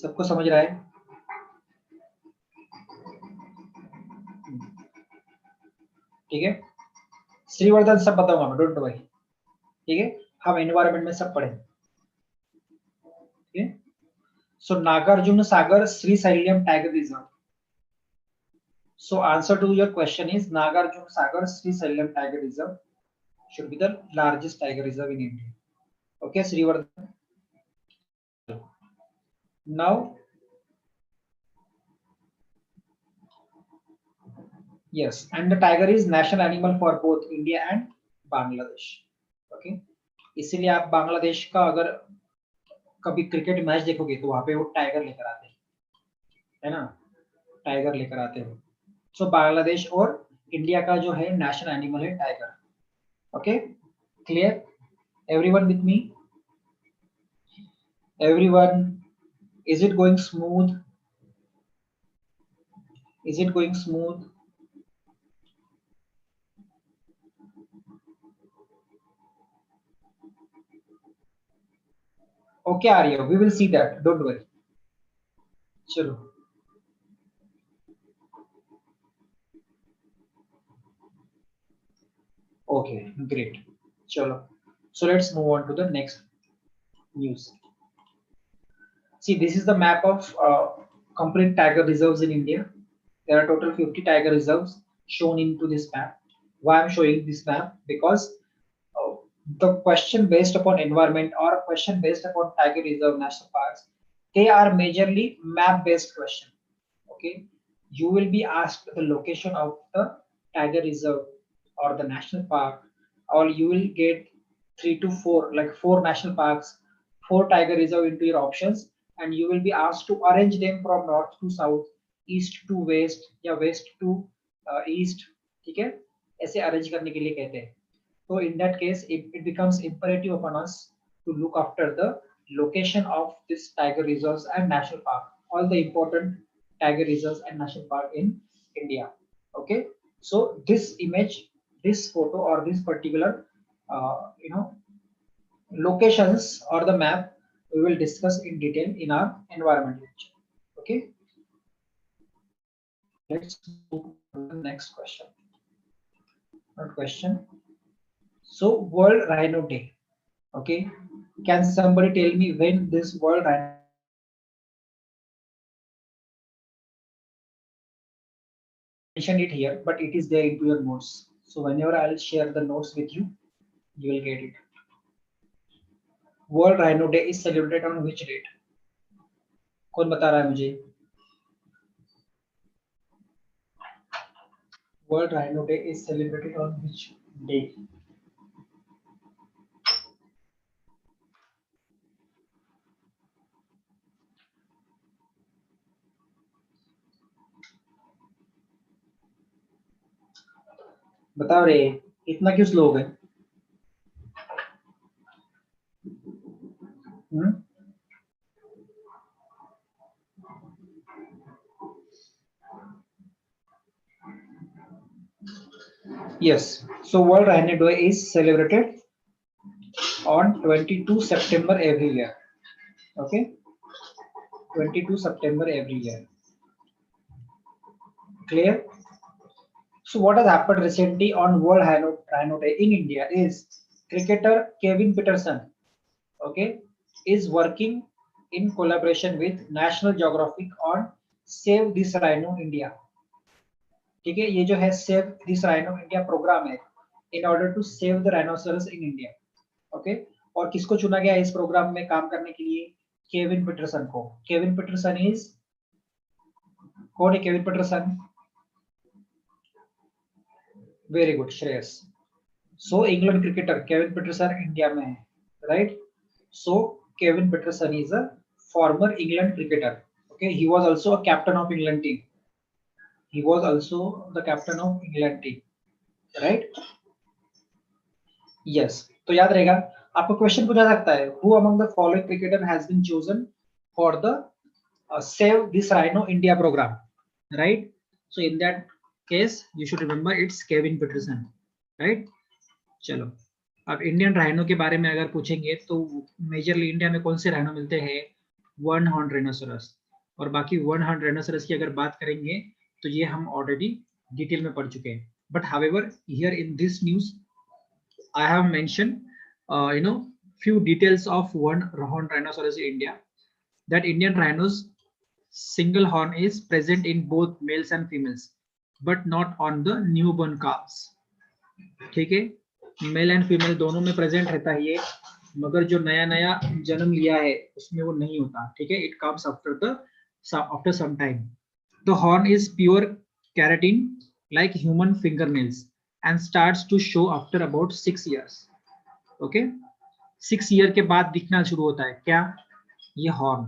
सबको समझ रहा है? ठीक है, श्रीवर्धन सब बताऊंगा मैं, डोंट वरी. ठीक है, हम एनवायरनमेंट में सब पढ़ेंगे. ठीक है, So Nagarjuna Sagar Srisailam Tiger Reserve. So answer to your question is Nagarjuna Sagar Srisailam Tiger Reserve should be the largest tiger reserve in India. Okay, Srivardhan. Now, yes, and the tiger is national animal for both India and Bangladesh. Okay, इसीलिए आप बांग्लादेश का अगर कभी क्रिकेट मैच देखोगे तो वहां पे वो टाइगर लेकर आते हैं, है ना, टाइगर लेकर आते हैं. सो बांग्लादेश और इंडिया का जो है नेशनल एनिमल है tiger. Okay, clear? Everyone with me? Everyone, is it going smooth? Is it going smooth? Okay, Arya, we will see that. Don't worry. Chalo. Okay, great. Chalo. So let's move on to the next news. See, this is the map of complete tiger reserves in India. There are total 50 tiger reserves shown into this map. Why I'm showing this map? Because the question based upon environment or question based upon tiger reserve national parks, they are majorly map based question. Okay, you will be asked the location of the tiger reserve or the national park, or you will get 3 to 4, like 4 national parks, 4 tiger reserve into your options, and you will be asked to arrange them from north to south, east to west या west to east. ठीक है, ऐसे arrange करने के लिए कहते हैं. So in that case, it becomes imperative upon us to look after the location of this tiger reserves and national park, all the important tiger reserves and national park in India. Okay, so this image, this photo, or this particular, locations or the map, we will discuss in detail in our environment lecture. Okay, let's move to the next question. Not question. So World Rhino Day. Okay, can somebody tell me when this World Rhino mention it here, but it is there into your notes. So whenever I'll share the notes with you, you will get it. World Rhino Day is celebrated on which date? कौन बता रहा है मुझे? World Rhino Day is celebrated on which day? बताओ रे, इतना क्यों स्लो हो गए? Yes, so World Rhino Day is celebrated on 22 September every year. Okay, 22 September every year. Clear? So what has happened recently on World Rhino Day in India is cricketer Kevin Peterson, okay, is working in collaboration with National Geographic on Save This Rhino India. ठीक है, ये जो है Save This Rhino India program है in order to save the rhinoceros in India. Okay, और किसको चुना गया इस प्रोग्राम में काम करने के लिए? केविन पीटरसन को. केविन पीटरसन इज, कौन है Kevin Pietersen? Very good, Shreyas. सो England cricketer Kevin Pietersen India में है, right? So Kevin Pietersen is a former England cricketer. Okay, he was also a captain of England team. He was also the captain of England team, right? Yes. तो याद रहेगा, आपको क्वेश्चन पूछा सकता है, who among the following cricketer has been chosen for the Save This Rhino India program, right? So in that case, you should remember it's Kevin Peterson, right? चलो, अब इंडियन राइनो के बारे में अगर पूछेंगे तो मेजरली इंडिया में कौन से राइनो मिलते हैं? One horn rhinoceros. और बाकी वन हॉर्न राइनोसोरस की अगर बात करेंगे तो ये हम ऑलरेडी डिटेल में पढ़ चुके हैं. But however here in this news I have mentioned few details of one horned rhinoceros in India. that Indian rhinos single horn is present in both males and females but not on the newborn calves. ठीक है, मेल एंड फीमेल दोनों में प्रेजेंट रहता है ये, मगर जो नया नया जन्म लिया है उसमें वो नहीं होता. ठीक है, it comes after some time. The horn is pure keratin like human fingernails and starts to show after about 6 years. Okay, 6 year के बाद दिखना शुरू होता है क्या, ये horn,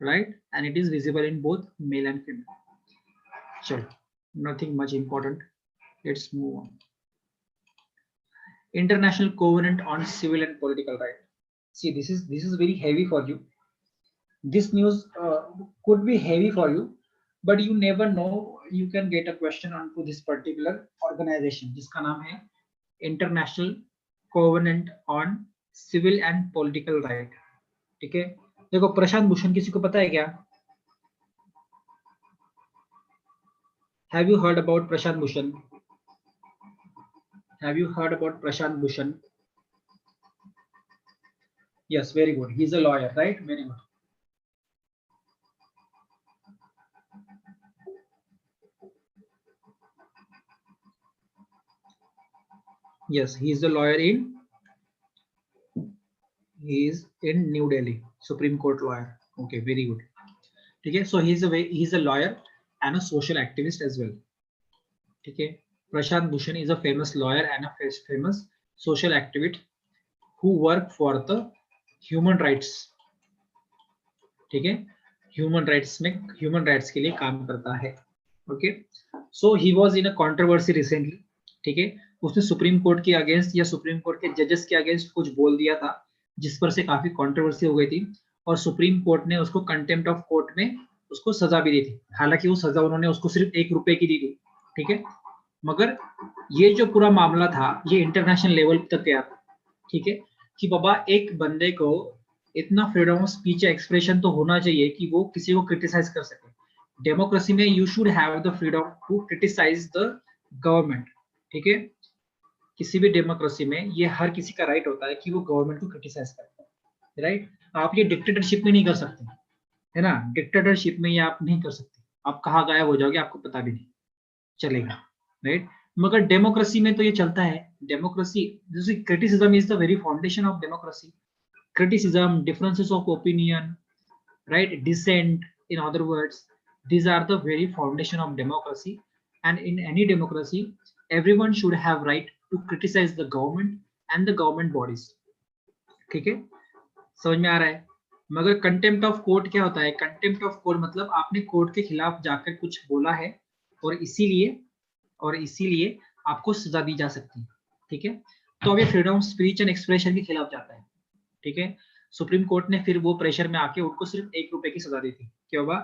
right, and it is visible in both male and female. चलो, nothing much important, let's move on. International Covenant on Civil and Political Right. See, this is very heavy for you. This news could be heavy for you, but you never know, you can get a question on to this particular organization जिसका नाम है International Covenant on Civil and Political Right. ठीक है, देखो प्रशांत भूषण किसी को पता है क्या? Have you heard about Prashant Bhushan? Have you heard about Prashant Bhushan? Yes, very good. He's a lawyer, right? Very good. Yes, he is a lawyer in New Delhi, Supreme Court lawyer. Okay, very good. Okay, so he's a lawyer and a social activist as well. Okay, Prashant Bhushan is a famous lawyer and a famous social activist who work for the human rights. ठीक है, ह्यूमन राइट्स के लिए काम करता है. Okay, so he was in a controversy recently. ठीक है, उसने सुप्रीम कोर्ट के अगेंस्ट या सुप्रीम कोर्ट के जजेस के अगेंस्ट कुछ बोल दिया था जिस पर से काफी कंट्रोवर्सी हो गई थी और सुप्रीम कोर्ट ने उसको कंटेम्प्ट ऑफ कोर्ट में उसको सजा भी दी थी. हालांकि वो सजा उन्होंने उसको सिर्फ ₹1 की दी थी. ठीक है, मगर ये जो पूरा मामला था ये इंटरनेशनल लेवल तक गया था. ठीक है, कि बाबा एक बंदे को इतना फ्रीडम ऑफ स्पीच एक्सप्रेशन तो होना चाहिए कि वो किसी को क्रिटिसाइज कर सके. डेमोक्रेसी में you should have the freedom to criticise the government. ठीक है, किसी भी डेमोक्रेसी में ये हर किसी का राइट होता है कि वो गवर्नमेंट को क्रिटिसाइज करे. राइट, आप ये डिक्टेटरशिप में नहीं कर सकते, है ना. डिक्टेटरशिप में ये आप नहीं कर सकते, आप कहाँ गायब हो जाओगे आपको पता भी नहीं चलेगा. राइट, मगर डेमोक्रेसी में तो ये चलता है. Democracy, criticism is the very foundation of democracy. Criticism, differences of opinion, right, dissent, in other words, these are the very foundation of democracy. And in any democracy everyone should have right to criticize the government and the government bodies. ठीक है, समझ में आ रहा है. मगर कंटेम्प्ट ऑफ कोर्ट क्या होता है? कंटेम्प्ट ऑफ कोर्ट मतलब आपने कोर्ट के खिलाफ जाकर कुछ बोला है और इसीलिए आपको सजा दी जा सकती है. ठीक है, तो अब ये freedom of speech and expression के खिलाफ जाता है. ठीक है, सुप्रीम कोर्ट ने फिर वो प्रेशर में आके उनको सिर्फ ₹1 की सजा दी थी कि बाबा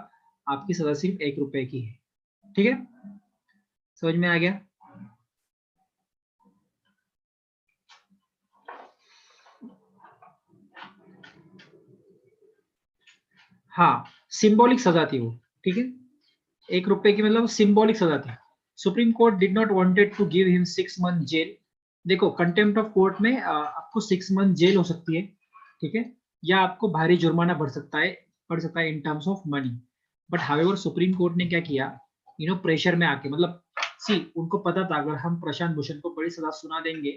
आपकी सजा सिर्फ ₹1 की है. ठीक है, समझ में आ गया. हाँ, सिंबॉलिक सजा थी वो. ठीक है, ₹1 की मतलब सिंबॉलिक सजा थी. Supreme court did not wanted to give him 6 month jail. देखो कंटेम्प्ट ऑफ कोर्ट में आपको 6 मंथ जेल हो सकती है. ठीक है, या आपको भारी जुर्माना पड़ सकता है इन terms of money. But however supreme court ने क्या किया, प्रेशर में आके, मतलब उनको पता था अगर हम प्रशांत भूषण को बड़ी सजा सुना देंगे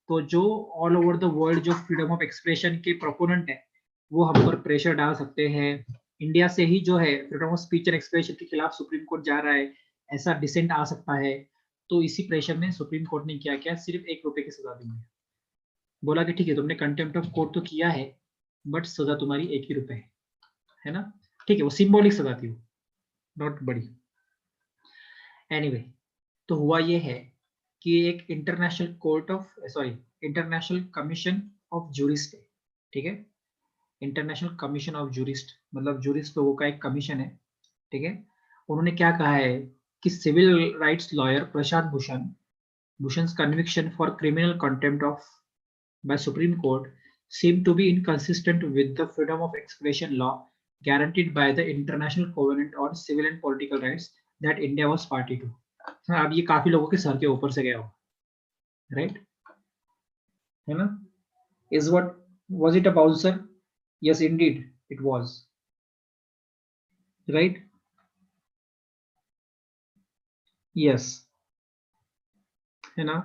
तो जो ऑल ओवर द वर्ल्ड जो फ्रीडम ऑफ एक्सप्रेशन के प्रोपोनेंट है वो हम पर प्रेशर डाल सकते हैं. इंडिया से ही जो है freedom of speech and expression के खिलाफ सुप्रीम कोर्ट जा रहा है, ऐसा डिसेंट आ सकता है. तो इसी प्रेशर में सुप्रीम कोर्ट ने क्या किया, सिर्फ ₹1 की सजा दी. बोला कि ठीक है तुमने कंटेम्प्ट ऑफ कोर्ट तो किया है बट सजा तुम्हारी ₹1 है ना. ठीक है, वो सिंबॉलिक सजा थी, वो नॉट बड़ी. एनीवे, तो हुआ ये है कि एक इंटरनेशनल कमीशन ऑफ जूरिस्ट है. ठीक है, इंटरनेशनल कमीशन ऑफ जूरिस्ट मतलब जूरिस्ट लोगों का एक कमीशन है. ठीक है, उन्होंने क्या कहा है कि civil rights lawyer Prashant Bhushan's conviction for criminal contempt by Supreme Court seem to be inconsistent with the freedom of expression law guaranteed by the International Covenant on Civil and Political Rights that India was party to. अब ये काफी लोगों के सर के ऊपर से गया हो, राइट, है ना. Was it a bouncer? Yes, indeed, it was. Right? Yes, है ना?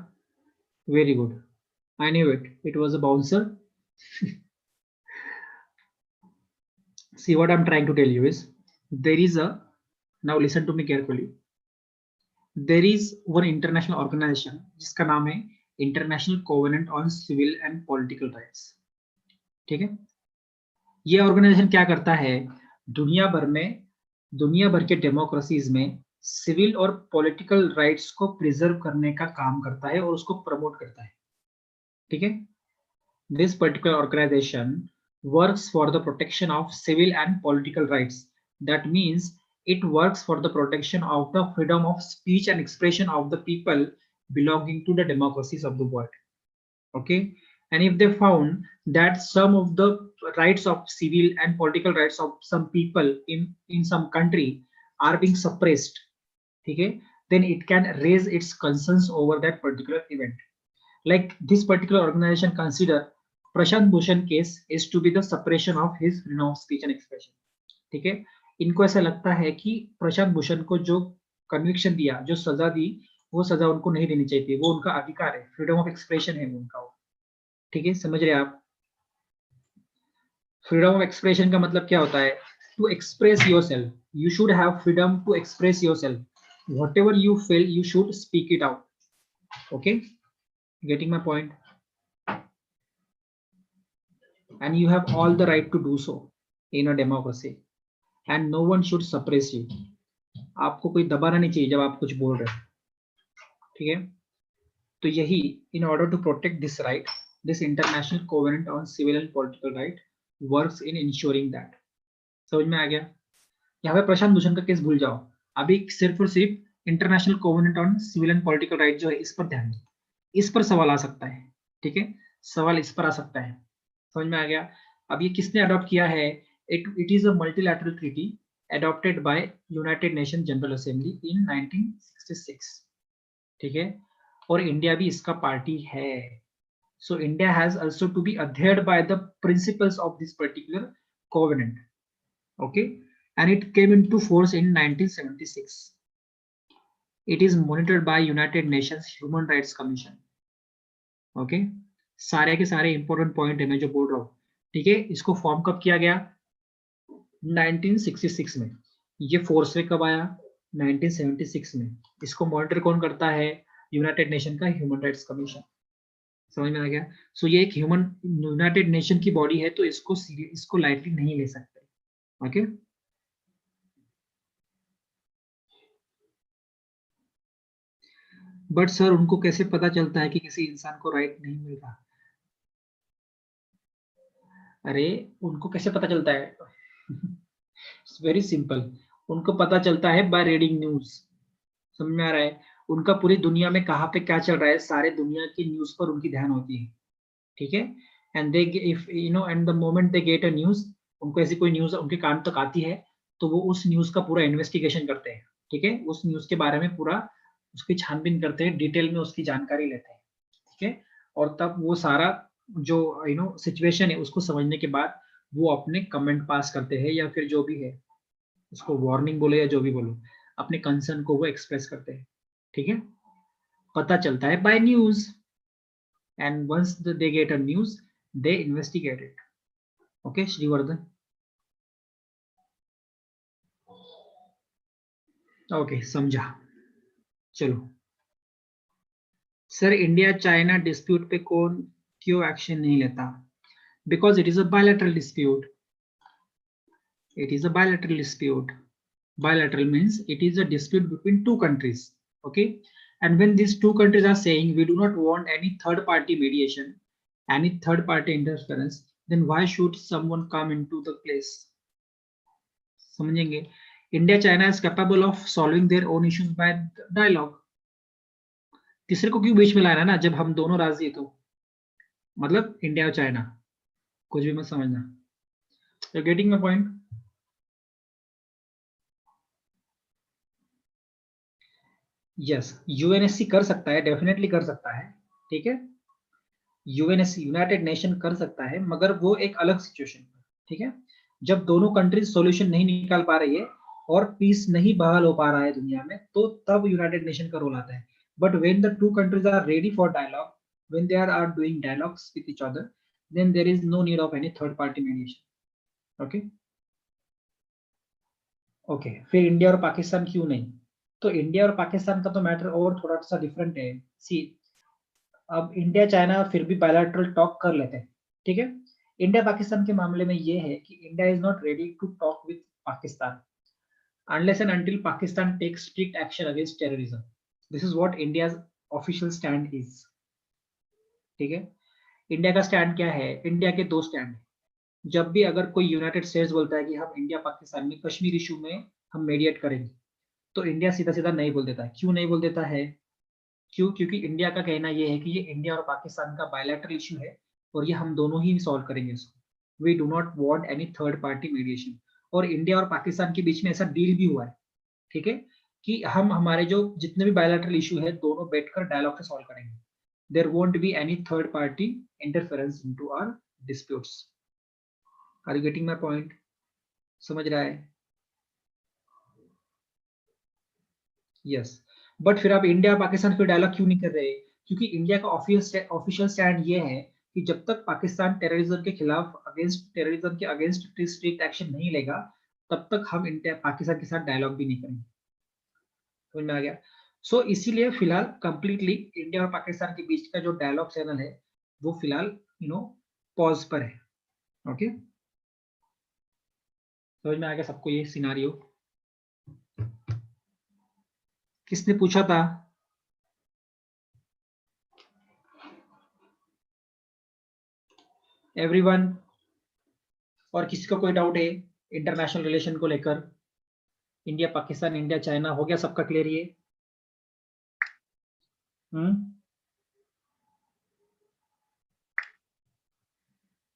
Very good. I knew it. It was a bouncer. See, what I'm trying to tell you is there is a, now listen to me carefully. There is one international organization जिसका नाम है international covenant on civil and political rights. ठीक है? ये ऑर्गेनाइजेशन क्या करता है? दुनिया भर में, दुनिया भर के डेमोक्रेसीज में सिविल और पॉलिटिकल राइट्स को प्रिजर्व करने का काम करता है और उसको प्रमोट करता है. ठीक है? This particular organization works for the protection of civil and political rights. That means it works for the protection of the freedom of speech and expression of the people belonging to the democracies of the world. Okay? And if they found that some of the rights of civil and political rights of some people in some country are being suppressed, okay, then it can raise its concerns over that particular event. Like this particular organization consider Prashant Bhushan case is to be the suppression of his freedom of speech and expression. ठीक है? इनको ऐसा लगता है कि प्रशांत भूषण को जो कन्विक्शन दिया, जो सजा दी, वो सजा उनको नहीं देनी चाहिए थी. वो उनका अधिकार है, फ्रीडम ऑफ एक्सप्रेशन है उनका वो. ठीक है? समझ रहे आप? फ्रीडम ऑफ एक्सप्रेशन का मतलब क्या होता है? To express yourself. You should have freedom to express yourself. Whatever you feel you should speak it out. Okay? Getting my point? And you have all the right to do so in a democracy, and no one should suppress you. आपको कोई दबाना नहीं चाहिए जब आप कुछ बोल रहे हैं. ठीक है? तो यही, in order to protect this right, this international covenant on civil and political right works in ensuring that. समझ में आ गया? यहाँ पे प्रशांत भूषण का केस भूल जाओ, अभी सिर्फ और सिर्फ international covenant on civil and political right जो है, इस पर ध्यान दो. इस पर सवाल आ सकता है. ठीक है? सवाल इस पर आ सकता है. समझ में आ गया? अब ये किसने अडॉप्ट किया है? It is a multilateral treaty adopted by United Nation General Assembly in 1966. ठीक है? और इंडिया भी इसका पार्टी है. So India has also to be adhered by the principles of this particular covenant. Okay? And it came into force in 1976. It is monitored by United Nations Human Rights Commission. Okay? सारे के सारे इंपॉर्टेंट पॉइंट है मैं जो बोल रहा हूँ. ठीक है? इसको फॉर्म कब किया गया? 1966 में. ये फोर्स में कब आया? 1976 में. इसको मॉनिटर कौन करता है? यूनाइटेड नेशन का ह्यूमन राइट्स कमीशन. समझ में आ गया? सो ये एक ह्यूमन यूनाइटेड नेशन की बॉडी है, तो इसको लाइटली नहीं ले सकते. ओके? बट सर उनको कैसे पता चलता है कि किसी इंसान को राइट नहीं मिल रहा? अरे उनको कैसे पता चलता है? It's very simple. उनको पता चलता है बाय रीडिंग न्यूज. समझ में आ रहा है? उनका पूरी दुनिया में कहाँ पे क्या चल रहा है, सारे दुनिया की न्यूज पर उनकी ध्यान होती है. ठीक है? And they if you know and the moment they get a news, उनको ऐसी कोई न्यूज उनके कान तक आती है, तो वो उस न्यूज का पूरा इन्वेस्टिगेशन करते हैं. ठीक है? उस न्यूज के बारे में पूरा उसकी छानबीन करते हैं, डिटेल में उसकी जानकारी लेते हैं. ठीक है? और तब वो सारा जो सिचुएशन है उसको समझने के बाद वो अपने कमेंट पास करते हैं, या फिर जो भी है उसको वार्निंग बोलो या जो भी बोलो, अपने कंसर्न को वो एक्सप्रेस करते हैं. ठीक है? पता चलता है by news, and once they get a news they investigate it. Okay Shrivardhan? Okay समझा. चलो सर, इंडिया चाइना डिस्प्यूट पे कौन क्यों एक्शन नहीं लेता? Because it is a bilateral dispute. It is a bilateral dispute. Bilateral means it is a dispute between two countries. Okay? And when these two countries are saying we do not want any third party mediation, any third party interference, then why should someone come into the place? समझेंगे? India China is capable of solving their own issues by dialogue. तीसरे को क्यों बीच में लाना ना, जब हम दोनों राजी तो? मतलब इंडिया और चाइना, कुछ भी मत समझना. You're getting my point? Yes, UNSC कर सकता है, डेफिनेटली कर सकता है. ठीक है? यूएनएससी यूनाइटेड नेशन कर सकता है, मगर वो एक अलग सिचुएशन पर. ठीक है? जब दोनों कंट्रीज सॉल्यूशन नहीं निकाल पा रही है, और पीस नहीं बहाल हो पा रहा है दुनिया में, तो तब यूनाइटेड नेशन का रोल आता है. But when the two countries are ready for dialogue, when they are doing dialogues with each other, then there is no need of any third party mediation. Okay okay. फिर इंडिया और पाकिस्तान क्यों नहीं? तो इंडिया और पाकिस्तान का तो मैटर और थोड़ा सा डिफरेंट है. सी, अब इंडिया चाइना फिर भी बायलैटरल टॉक कर लेते हैं, ठीक है. इंडिया पाकिस्तान के मामले में ये है कि India is not ready to talk with Pakistan unless and until Pakistan takes strict action against terrorism. This is what India's official stand is. ठीक है. इंडिया का स्टैंड क्या है? इंडिया के दो स्टैंड है. जब भी अगर कोई यूनाइटेड स्टेट्स बोलता है कि हम इंडिया पाकिस्तान में कश्मीर इशू में हम मीडिएट करेंगे, तो इंडिया सीधा सीधा नहीं बोल देता है. क्यों नहीं बोल देता है? क्यों? क्योंकि इंडिया का कहना ये है कि ये इंडिया और पाकिस्तान का बायलैटरल इशू है और ये हम दोनों ही सॉल्व करेंगे इसको. We do not want any third party mediation. और इंडिया और पाकिस्तान के बीच में ऐसा डील भी हुआ है, ठीक है, कि हम हमारे जो जितने भी बायलैटरल इशू है दोनों बैठकर डायलॉग से सॉल्व करेंगे. There won't be any third party interference into our disputes. Are you getting my point? समझ रहा है? यस. बट फिर आप इंडिया पाकिस्तान फिर डायलॉग क्यों नहीं कर रहे? क्योंकि इंडिया का ऑफिशियल स्टैंड ये है कि जब तक पाकिस्तान टेररिज्म के खिलाफ टेररिज्म के अगेंस्ट स्ट्रिक्ट एक्शन नहीं लेगा, तब तक हम इंडिया पाकिस्तान के साथ डायलॉग भी नहीं करेंगे. समझ में आ गया? सो इसीलिए फिलहाल कंप्लीटली इंडिया और पाकिस्तान के बीच का जो डायलॉग चैनल है वो फिलहाल पॉज पर है. ओके, समझ में आ गया सबको ये सिनारियो? किसने पूछा था? एवरीवन? और किसी को कोई डाउट है इंटरनेशनल रिलेशन को लेकर? इंडिया पाकिस्तान, इंडिया चाइना, हो गया सबका क्लियर ये?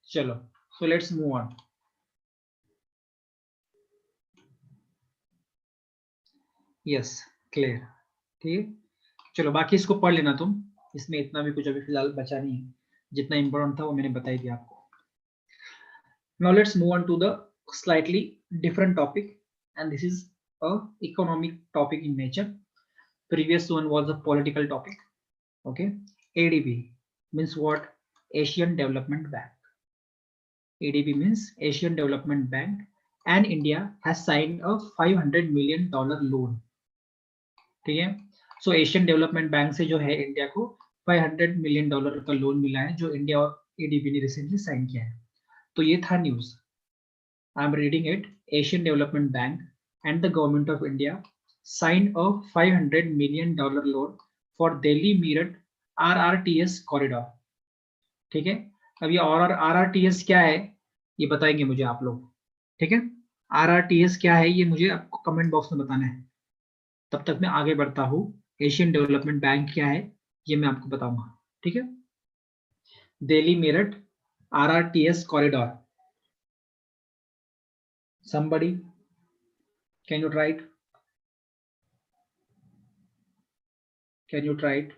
चलो, so let's move on. Yes, clear. ठीक है, चलो बाकी इसको पढ़ लेना तुम. इसमें इतना भी कुछ अभी फिलहाल बचा नहीं है. जितना इंपॉर्टेंट था वो मैंने बता ही दिया आपको. Now let's move on to the slightly different topic, and this is a economic topic in nature. Previous one was a political topic. Okay, ADB means what? Asian Development Bank. ADB means Asian Development Bank, and India has signed a $500 million loan. ठीक है. सो एशियन डेवलपमेंट बैंक से जो है इंडिया को $500 million का लोन मिला है, जो इंडिया और एडीबी ने रिसेंटली साइन किया है. तो ये था news. I am reading it. Asian development bank and the government of India signed a $500 million loan for Delhi Meerut RRTS corridor. ठीक है. अब ये RRTS क्या है ये बताएंगे मुझे आप लोग. ठीक है, RRTS क्या है ये मुझे आपको कमेंट बॉक्स में बताना है. तब तक मैं आगे बढ़ता हूँ. एशियन डेवलपमेंट बैंक क्या है ये मैं आपको बताऊंगा. ठीक है. Delhi Meerut RRTS corridor. Somebody, can you try it? Can you try it?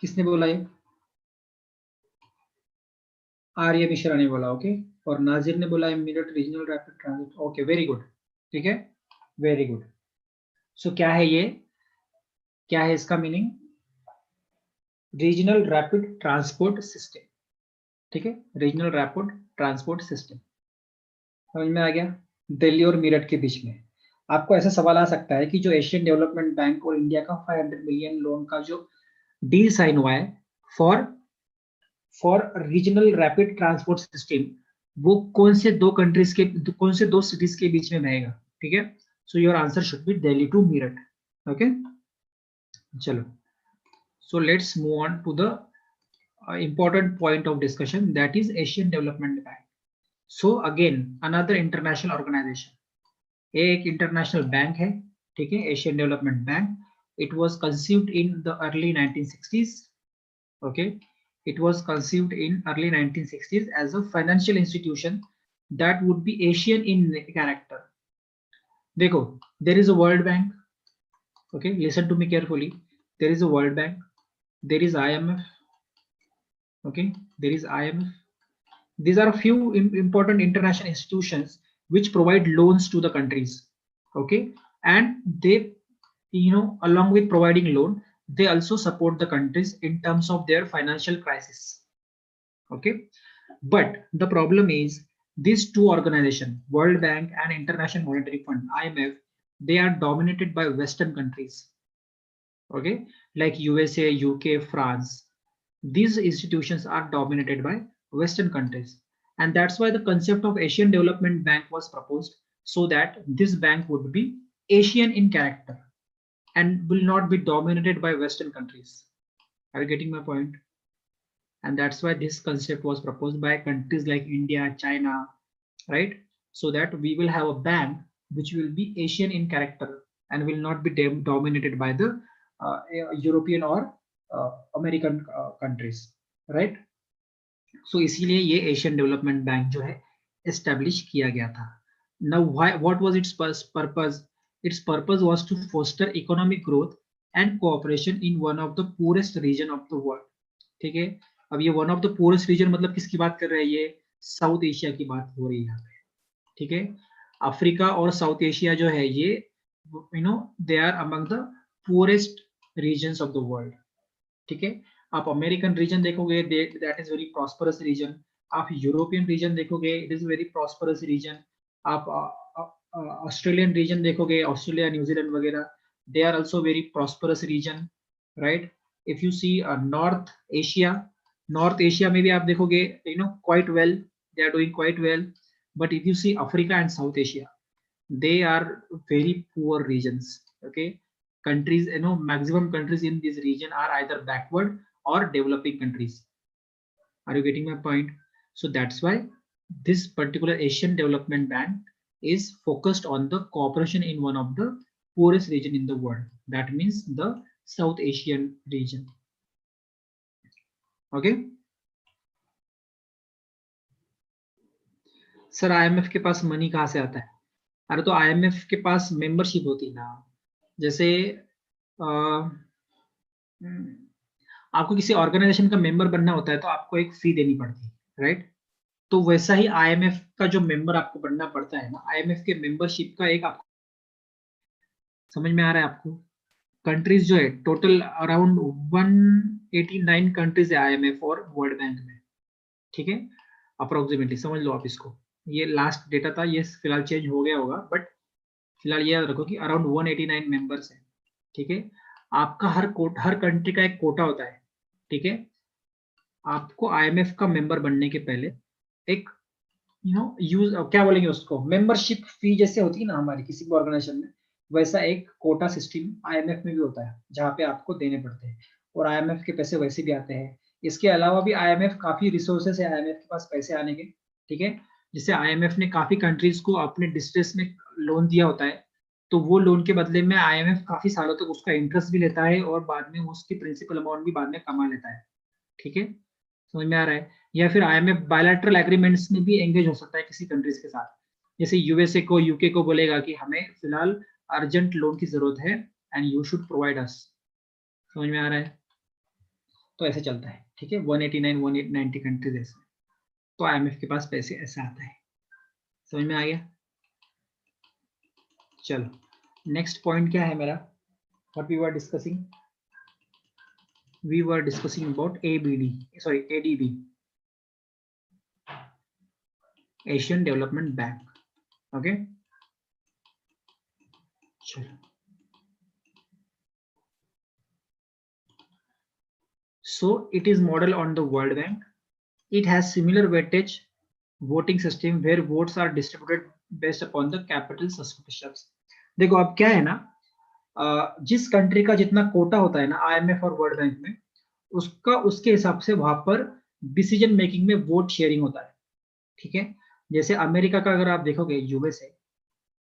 किसने बोला ये? आर्य मिश्रा ने बोला. ओके. और नाजिर ने बोला Meerut regional rapid transit. Okay, very good. ठीक है, वेरी गुड. सो क्या है ये? क्या है इसका meaning? Regional rapid transport system. ठीक है, रीजनल रैपिड ट्रांसपोर्ट सिस्टम. समझ में आ गया? दिल्ली और मेरठ के बीच में. आपको ऐसा सवाल आ सकता है कि जो एशियन डेवलपमेंट बैंक और इंडिया का 500 मिलियन लोन का जो डील साइन हुआ है for regional rapid transport system, वो कौन से दो कंट्रीज के, कौन से दो सिटीज के बीच में रहेगा? ठीक है. So your answer should be Delhi to Meerut. Okay, चलो. So let's move on to the important point of discussion, that is Asian Development Bank. So again another international organization. एक इंटरनेशनल बैंक है. ठीक है, Asian development bank. It was conceived in the early 1960s. Okay, It was conceived in early 1960s as a financial institution that would be Asian in character. देखो, there is a World Bank. Okay, listen to me carefully. There is a World Bank. There is IMF. Okay, there is IMF. These are a few important international institutions which provide loans to the countries. Okay, and they, along with providing loan, they also support the countries in terms of their financial crisis. Okay, but the problem is these two organizations, World Bank and International Monetary Fund, IMF, they are dominated by Western countries. Okay, like USA, UK, France. These institutions are dominated by Western countries, and that's why the concept of Asian Development Bank was proposed, so that this bank would be Asian in character and will not be dominated by Western countries. Are you getting my point? And that's why this concept was proposed by countries like India, China, right? So that we will have a bank which will be Asian in character and will not be dominated by the European or American countries, right? So इसीलिए ये एशियन डेवलपमेंट बैंक जो है एस्टेब्लिश किया गया था. Now what was its purpose? Its purpose was to foster economic growth and cooperation in one of the poorest region of the world. ठीक है, अब ये one of the poorest region मतलब किसकी बात कर रहे हैं? ये साउथ एशिया की बात हो रही है यहाँ पे. ठीक है, अफ्रीका और साउथ एशिया जो है ये they are among the poorest regions of the world. ठीक है, आप अमेरिकन रीजन देखोगे that is very prosperous region. आप यूरोपियन रीजन देखोगे it is very prosperous region. आप ऑस्ट्रेलियन रीजन देखोगे, ऑस्ट्रेलिया, न्यूजीलैंड वगैरह, they are also very prosperous region, right? If you see north Asia में भी आप देखोगे quite well, they are doing quite well. But if you see Africa and south Asia, they are very poor regions. Okay, countries, maximum countries in this region are either backward or developing countries. Are you getting my point? So that's why this particular Asian Development Bank is focused on the cooperation in one of the poorest region in the world. That means the South Asian region. Okay, sir IMF के पास मनी कहाँ से आता है? अरे तो IMF के पास मेंबरशिप होती है ना. जैसे आपको किसी ऑर्गेनाइजेशन का मेंबर बनना होता है तो आपको एक फी देनी पड़ती है, राइट? तो वैसा ही IMF का जो मेंबर आपको बनना पड़ता है ना, IMF के मेंबरशिप का एक आपको समझ में आ रहा है आपको? कंट्रीज जो है टोटल अराउंड 189 कंट्रीज है IMF और वर्ल्ड बैंक में. ठीक है, अप्रोक्सीमेटली समझ लो आप इसको. ये लास्ट डेटा था, ये फिलहाल चेंज हो गया होगा, बट फिलहाल ये याद रखो कि अराउंड 189 मेंबर्स है. ठीक है, आपका हर कंट्री का एक कोटा होता है. ठीक है, आपको IMF का मेंबर बनने के पहले एक यूज क्या बोलेंगे उसको, मेंबरशिप फी जैसे होती है ना हमारी किसी भी ऑर्गेनाइजेशन में, वैसा एक कोटा सिस्टम IMF में भी होता है जहाँ पे आपको देने पड़ते हैं. और IMF के पैसे वैसे भी आते हैं. इसके अलावा भी IMF काफी रिसोर्सेस है IMF के पास पैसे आने के. ठीक है, जिससे IMF ने काफी कंट्रीज को अपने डिस्ट्रेस में लोन दिया होता है, तो वो लोन के बदले में IMF काफी सालों तक उसका इंटरेस्ट भी लेता है और बाद में उसकी प्रिंसिपल अमाउंट भी बाद में कमा लेता है. ठीक है, समझ में आ रहा है? या फिर IMF बायलैटरल एग्रीमेंट्स में भी एंगेज हो सकता है किसी कंट्रीज के साथ. जैसे USA को, UK को बोलेगा कि हमें फिलहाल अर्जेंट लोन की जरूरत है and you should provide us. समझ में आ रहा है? तो ऐसे चलता है. ठीक है, 189 190 कंट्रीज ऐसे, तो IMF के पास पैसे ऐसा आता है. समझ में आ गया? चलो, नेक्स्ट पॉइंट क्या है मेरा? What we were discussing? We were discussing about ADB, Asian development Bank. Okay, चलो. So it is model on the World Bank. It has similar weightage voting system where votes are distributed based upon the capital subscriptions. देखो अब क्या है ना, जिस कंट्री का जितना कोटा होता है ना IMF और वर्ल्ड बैंक में, उसके हिसाब से वहां पर डिसीजन मेकिंग में वोट शेयरिंग होता है. ठीक है, जैसे अमेरिका का अगर आप देखोगे,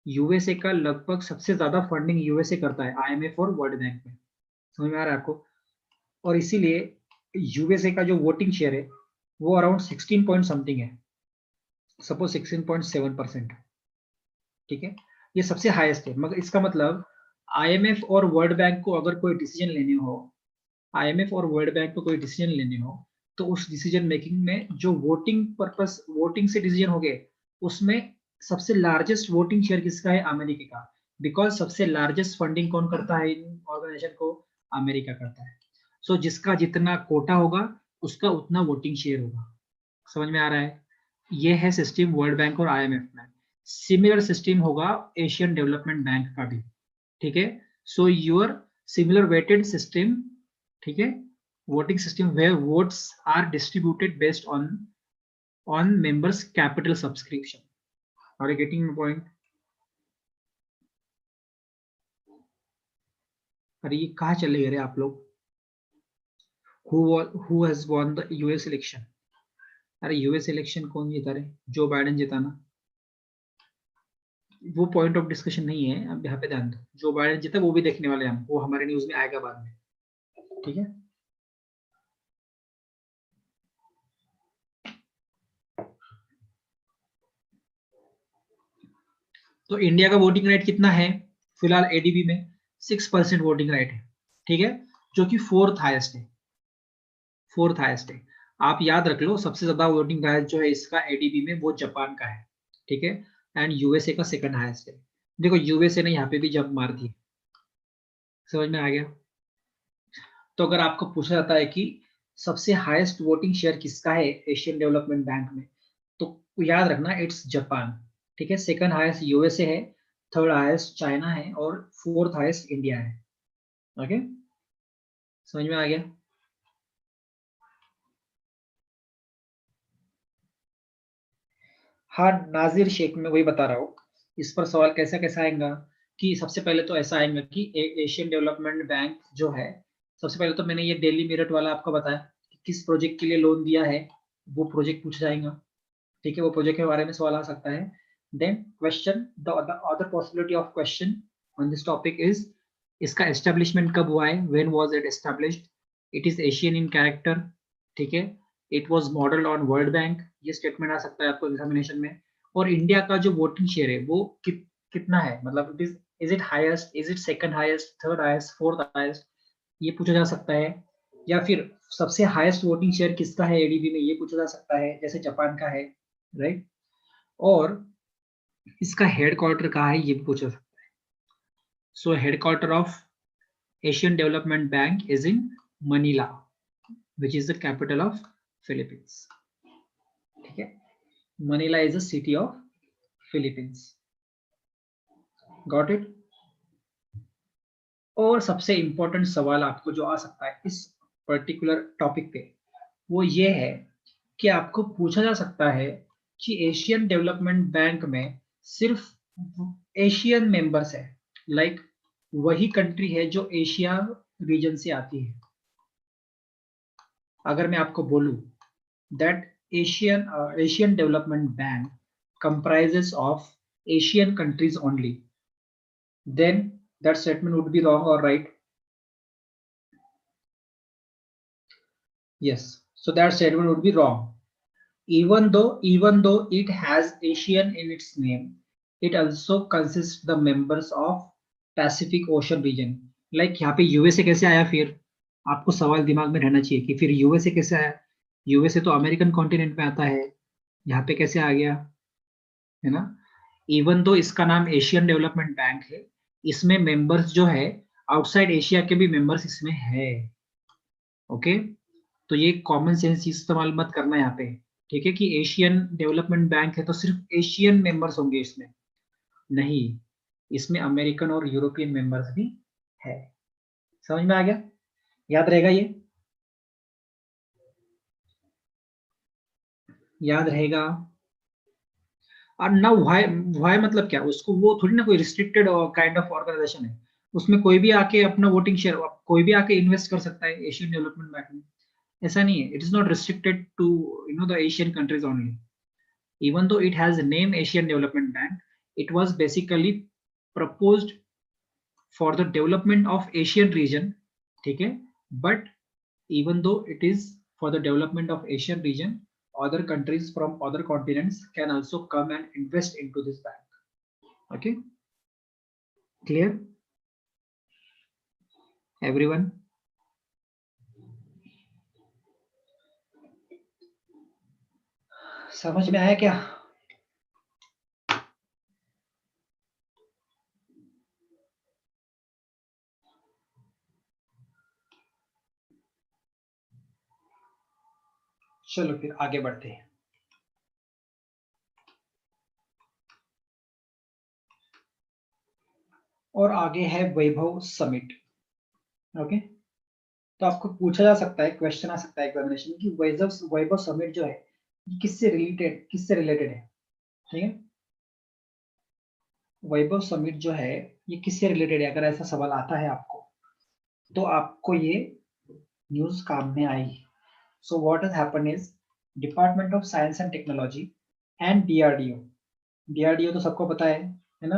यूएसए का लगभग सबसे ज्यादा फंडिंग USA करता है IMF और वर्ल्ड बैंक में. समझ में आ रहा है आपको? और इसीलिए यूएसए का जो वोटिंग शेयर है वो अराउंड 16 पॉइंट समथिंग है, सपोज 16.7%। ठीक है, ये सबसे हाईएस्ट है। मगर इसका मतलब आईएमएफ और वर्ल्ड बैंक को अगर कोई डिसीजन लेने हो, आईएमएफ और वर्ल्ड बैंक को कोई डिसीजन लेने हो, तो उस डिसीजन मेकिंग में जो वोटिंग पर्पस, वोटिंग से डिसीजन हो गए, उसमें सबसे लार्जेस्ट वोटिंग शेयर किसका है? अमेरिका का। बिकॉज सबसे लार्जेस्ट फंडिंग कौन करता है इन ऑर्गेनाइजेशन को? अमेरिका करता है। सो जिसका जितना कोटा होगा उसका उतना वोटिंग शेयर होगा। समझ में आ रहा है? ये है सिस्टम वर्ल्ड बैंक और आईएमएफ में। सिमिलर सिस्टम होगा एशियन डेवलपमेंट बैंक का भी। ठीक है, so your similar weighted system, ठीक है, voting system where votes are distributed based on members capital subscription. Are you getting my point? अरे ये कहाँ चले गए रे आप लोग? Who has won the US election? अरे यूएस इलेक्शन कौन जीता रे? जो बाइडेन जीता ना। वो पॉइंट ऑफ डिस्कशन नहीं है, अब यहाँ पे ध्यान दो। जो बाइडेन जीता वो भी देखने वाले हैं हम, वो हमारे न्यूज में आएगा बाद में। ठीक है, तो इंडिया का वोटिंग राइट कितना है फिलहाल एडीबी में? 6% वोटिंग राइट है। ठीक है, जो कि फोर्थ हाईएस्ट है, फोर्थ हाईएस्ट है। आप याद रख लो, सबसे ज्यादा वोटिंग राइट जो है इसका एडीबी में वो जापान का है। ठीक है, एंड यूएसए का सेकंड हाईएस्ट है। देखो यूएसए ने यहाँ पे भी जंप मार दी। समझ में आ गया? तो अगर आपको पूछा जाता है कि सबसे हाईएस्ट वोटिंग शेयर किसका है एशियन डेवलपमेंट बैंक में, तो याद रखना इट्स जापान। ठीक है, सेकंड हाईएस्ट यूएसए है, थर्ड हाईएस्ट चाइना है और फोर्थ हाईएस्ट इंडिया है। ओके, समझ में आ गया? हाँ नाजिर शेख, मैं वही बता रहा हूँ। इस पर सवाल कैसा कैसा आएगा कि सबसे पहले तो ऐसा आएगा कि एशियन डेवलपमेंट बैंक जो है, सबसे पहले तो मैंने ये डेली मेरिट वाला आपको बताया कि किस प्रोजेक्ट के लिए लोन दिया है, वो प्रोजेक्ट पूछा जाएगा। ठीक है, वो प्रोजेक्ट के बारे में सवाल आ सकता है। Then question, the other possibility of question on this topic is इसका एस्टेब्लिशमेंट कब हुआ है, when was it established, it is Asian in character. ठीक है, it was modelled on World Bank, ये स्टेटमेंट आ सकता है आपको एग्जामिनेशन में। और इंडिया का जो वोटिंग शेयर है वो कितना है, मतलब is it highest, is it second highest, third highest, fourth highest, ये पूछा जा सकता है। या फिर सबसे हाईएस्ट वोटिंग शेयर किसका है एडीबी में, ये पूछा जा सकता है, जैसे जापान का है, राइट। और इसका हेडक्वार्टर कहाँ है ये भी पूछा सकता है। So headquarter of Asian development bank is in Manila, which is the capital of Philippines. ठीक है, Manila is a city of Philippines. Got it? और सबसे इंपॉर्टेंट सवाल आपको जो आ सकता है इस पर्टिकुलर टॉपिक पे, वो ये है कि आपको पूछा जा सकता है कि एशियन डेवलपमेंट बैंक में सिर्फ एशियन मेंबर्स है, लाइक वही कंट्री है जो एशिया रीजन से आती है। अगर मैं आपको बोलूं that Asian development bank comprises of Asian countries only, then that statement would be wrong or right? Yes, so that statement would be wrong. Even though it has Asian in its name, it also consists the members of Pacific Ocean region. Like यहाँ पे यूएसए कैसे आया? फिर आपको सवाल दिमाग में रहना चाहिए कि फिर यूएसए कैसे आया। यूएसए तो अमेरिकन कॉन्टिनेंट में आता है, यहाँ पे कैसे आ गया, है ना। इवन दो इसका नाम एशियन डेवलपमेंट बैंक है, इसमें मेंबर्स जो है आउटसाइड एशिया के भी मेंबर्स इसमें है। ओके, तो ये कॉमन सेंस इस्तेमाल मत करना यहाँ पे। ठीक है, कि एशियन डेवलपमेंट बैंक है तो सिर्फ एशियन मेंबर्स होंगे इसमें, नहीं, इसमें अमेरिकन और यूरोपियन मेंबर्स भी है। समझ में आ गया? याद रहेगा ये? याद रहेगा? और ना वाई मतलब क्या, उसको वो थोड़ी ना कोई रिस्ट्रिक्टेड काइंड ऑफ ऑर्गेनाइजेशन है, उसमें कोई भी आके अपना वोटिंग शेयर, कोई भी आके इन्वेस्ट कर सकता है एशियन डेवलपमेंट बैंक में। ऐसा नहीं है, it is not restricted to the Asian countries only. Even though it has the name Asian Development Bank, it was basically proposed for the development of Asian region. ठीक है, but Even though it is for the development of Asian region, other countries from other continents can also come and invest into this bank. Okay, clear everyone? समझ में आया क्या? चलो फिर आगे बढ़ते हैं। और आगे है वैभव समिट। ओके, तो आपको पूछा जा सकता है, क्वेश्चन आ सकता है एग्जामिनेशन की, वैभव समिट जो है ये किससे रिलेटेड है? ठीक है, वैभव समिट जो है ये किससे रिलेटेड है? अगर ऐसा सवाल आता है आपको तो आपको ये न्यूज काम में आएगी। So what has happened is department of science and technology and DRDO तो सबको पता है ना,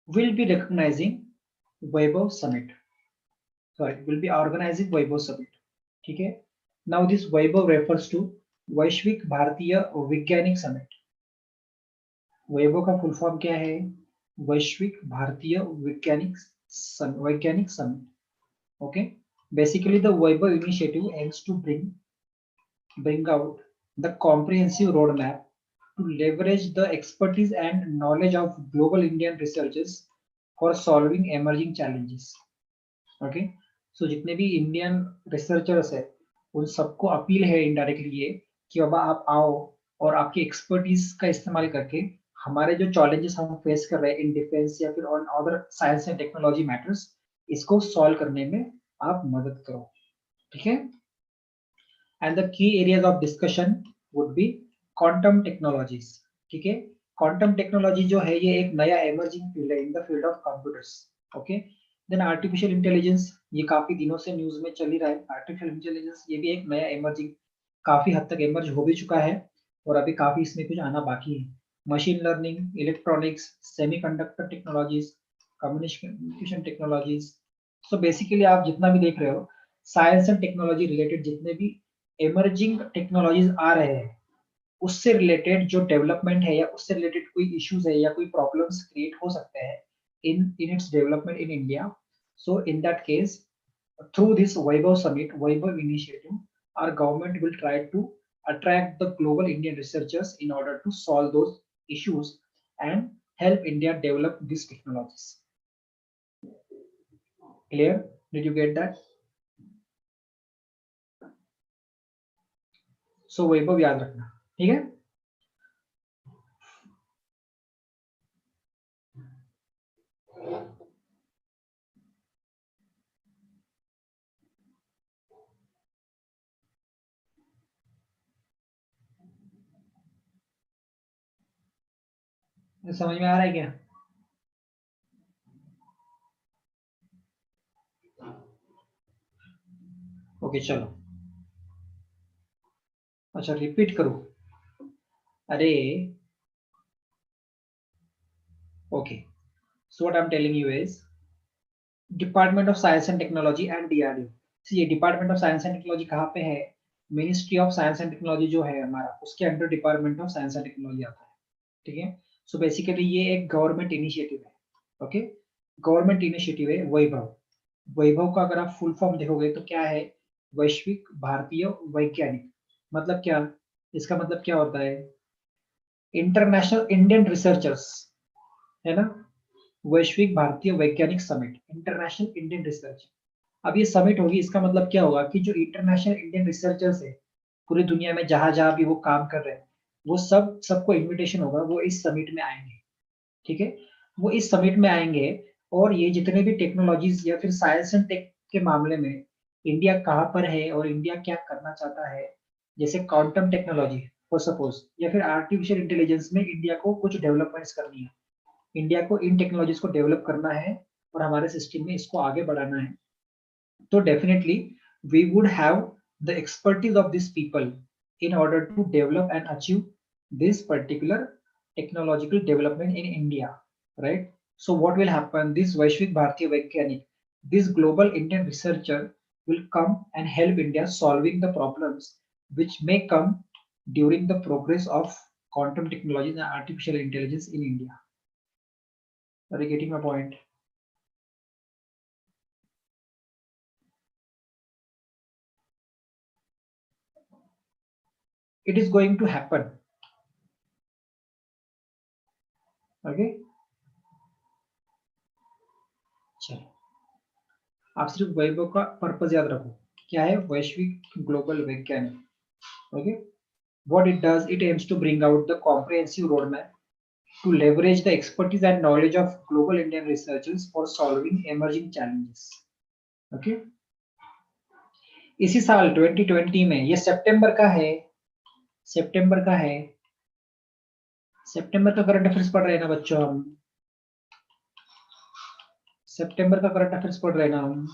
will be recognising Vaibhav summit, sorry will be organising Vaibhav summit. ठीक है, now this Vaibhav refers to Vaishvik Bhartiya वैज्ञानिक समिट। वैभव का फुल फॉर्म क्या है? वैश्विक भारतीय वैज्ञानिक summit. Okay, basically the Weibo initiative aims to bring out the comprehensive roadmap to leverage the expertise and knowledge of global Indian researchers for solving emerging challenges. Okay, so जितने भी इंडियन रिसर्चर्स है उन सबको अपील है इनडायरेक्टली ये कि बाबा आप आओ और आपकी एक्सपर्टीज का इस्तेमाल करके हमारे जो चैलेंजेस हम फेस कर रहे हैं इन डिफेंस या फिर on other science and technology matters, इसको सॉल्व करने में आप मदद करो। ठीक है, and the key areas of discussion would be quantum technologies. ठीक है, क्वांटम टेक्नोलॉजी जो है ये एक नया एमर्जिंग फील्ड है in the field of computers. Okay, then artificial intelligence, ये काफी दिनों से न्यूज में चल ही रहा है। आर्टिफिशियल इंटेलिजेंस ये भी एक नया एमर्जिंग, काफी हद तक एमर्ज हो भी चुका है और अभी काफी इसमें कुछ आना बाकी है। Machine learning, electronics, semiconductor technologies, communication technologies. So basically आप जितना भी देख रहे हो साइंस एंड टेक्नोलॉजी रिलेटेड जितने भी एमर्जिंग टेक्नोलॉजीज आ रहे हैं उससे रिलेटेड जो डेवलपमेंट है या उससे रिलेटेड कोई इश्यूज है या कोई प्रॉब्लम्स क्रिएट हो सकते हैं in its development in India. So in that case through this Vaibhav Summit, Vaibhav initiative, our government will try to attract the global Indian researchers in order to solve those issues and help India develop these technologies. Clear? Did you get that? So Vaibhav याद रखना, ठीक है? समझ में आ रहा है क्या? ओके चलो, अच्छा रिपीट करो। अरे okay, so what I am telling you is department of science and technology and DRDO. ये department of science and technology कहाँ पे है? Ministry of science and technology जो है हमारा उसके under department of science and technology आता है। ठीक है, सो बेसिकली ये एक गवर्नमेंट इनिशिएटिव है। ओके, गवर्नमेंट इनिशिएटिव है वैभव। वैभव का अगर आप फुल फॉर्म देखोगे तो क्या है? वैश्विक भारतीय वैज्ञानिक। मतलब क्या? इसका मतलब क्या होता है? इंटरनेशनल इंडियन रिसर्चर्स, है ना? वैश्विक भारतीय वैज्ञानिक समिट, इंटरनेशनल इंडियन रिसर्च। अब ये समिट होगी, इसका मतलब क्या होगा कि जो इंटरनेशनल इंडियन रिसर्चर्स है पूरी दुनिया में जहां जहां भी वो काम कर रहे हैं वो सबको इनविटेशन होगा, वो इस समिट में आएंगे। ठीक है, वो इस समिट में आएंगे और ये जितने भी टेक्नोलॉजीज या फिर साइंस एंड टेक के मामले में इंडिया कहाँ पर है और इंडिया क्या करना चाहता है, जैसे क्वांटम टेक्नोलॉजी फॉर सपोज या फिर आर्टिफिशियल इंटेलिजेंस में इंडिया को कुछ डेवलपमेंट्स करनी है, इंडिया को इन टेक्नोलॉजीज को डेवलप करना है और हमारे सिस्टम में इसको आगे बढ़ाना है, तो definitely we would have the expertise of these people in order to develop and achieve this particular technological development in India, right? So what will happen? This Vaishvik Bharatiya Vaigyanik, this global Indian researcher will come and help India solving the problems which may come during the progress of quantum technology and artificial intelligence in India. Are you getting my point? It is going to happen. Okay, चलो आप सिर्फ वैभव का पर्पज याद रखो, क्या है वैश्विक ग्लोबल वैज्ञानिक. Okay, what it does, it aims to bring out the comprehensive roadmap to leverage the expertise and knowledge of global Indian researchers for solving emerging challenges. Okay, इसी साल 2020 में, ये सितंबर का है, सितंबर का है, सितंबर का करंट अफेयर्स पढ़ रहे हैं ना बच्चों, हम सितंबर का करंट अफेयर्स पढ़ रहे हैं ना हम,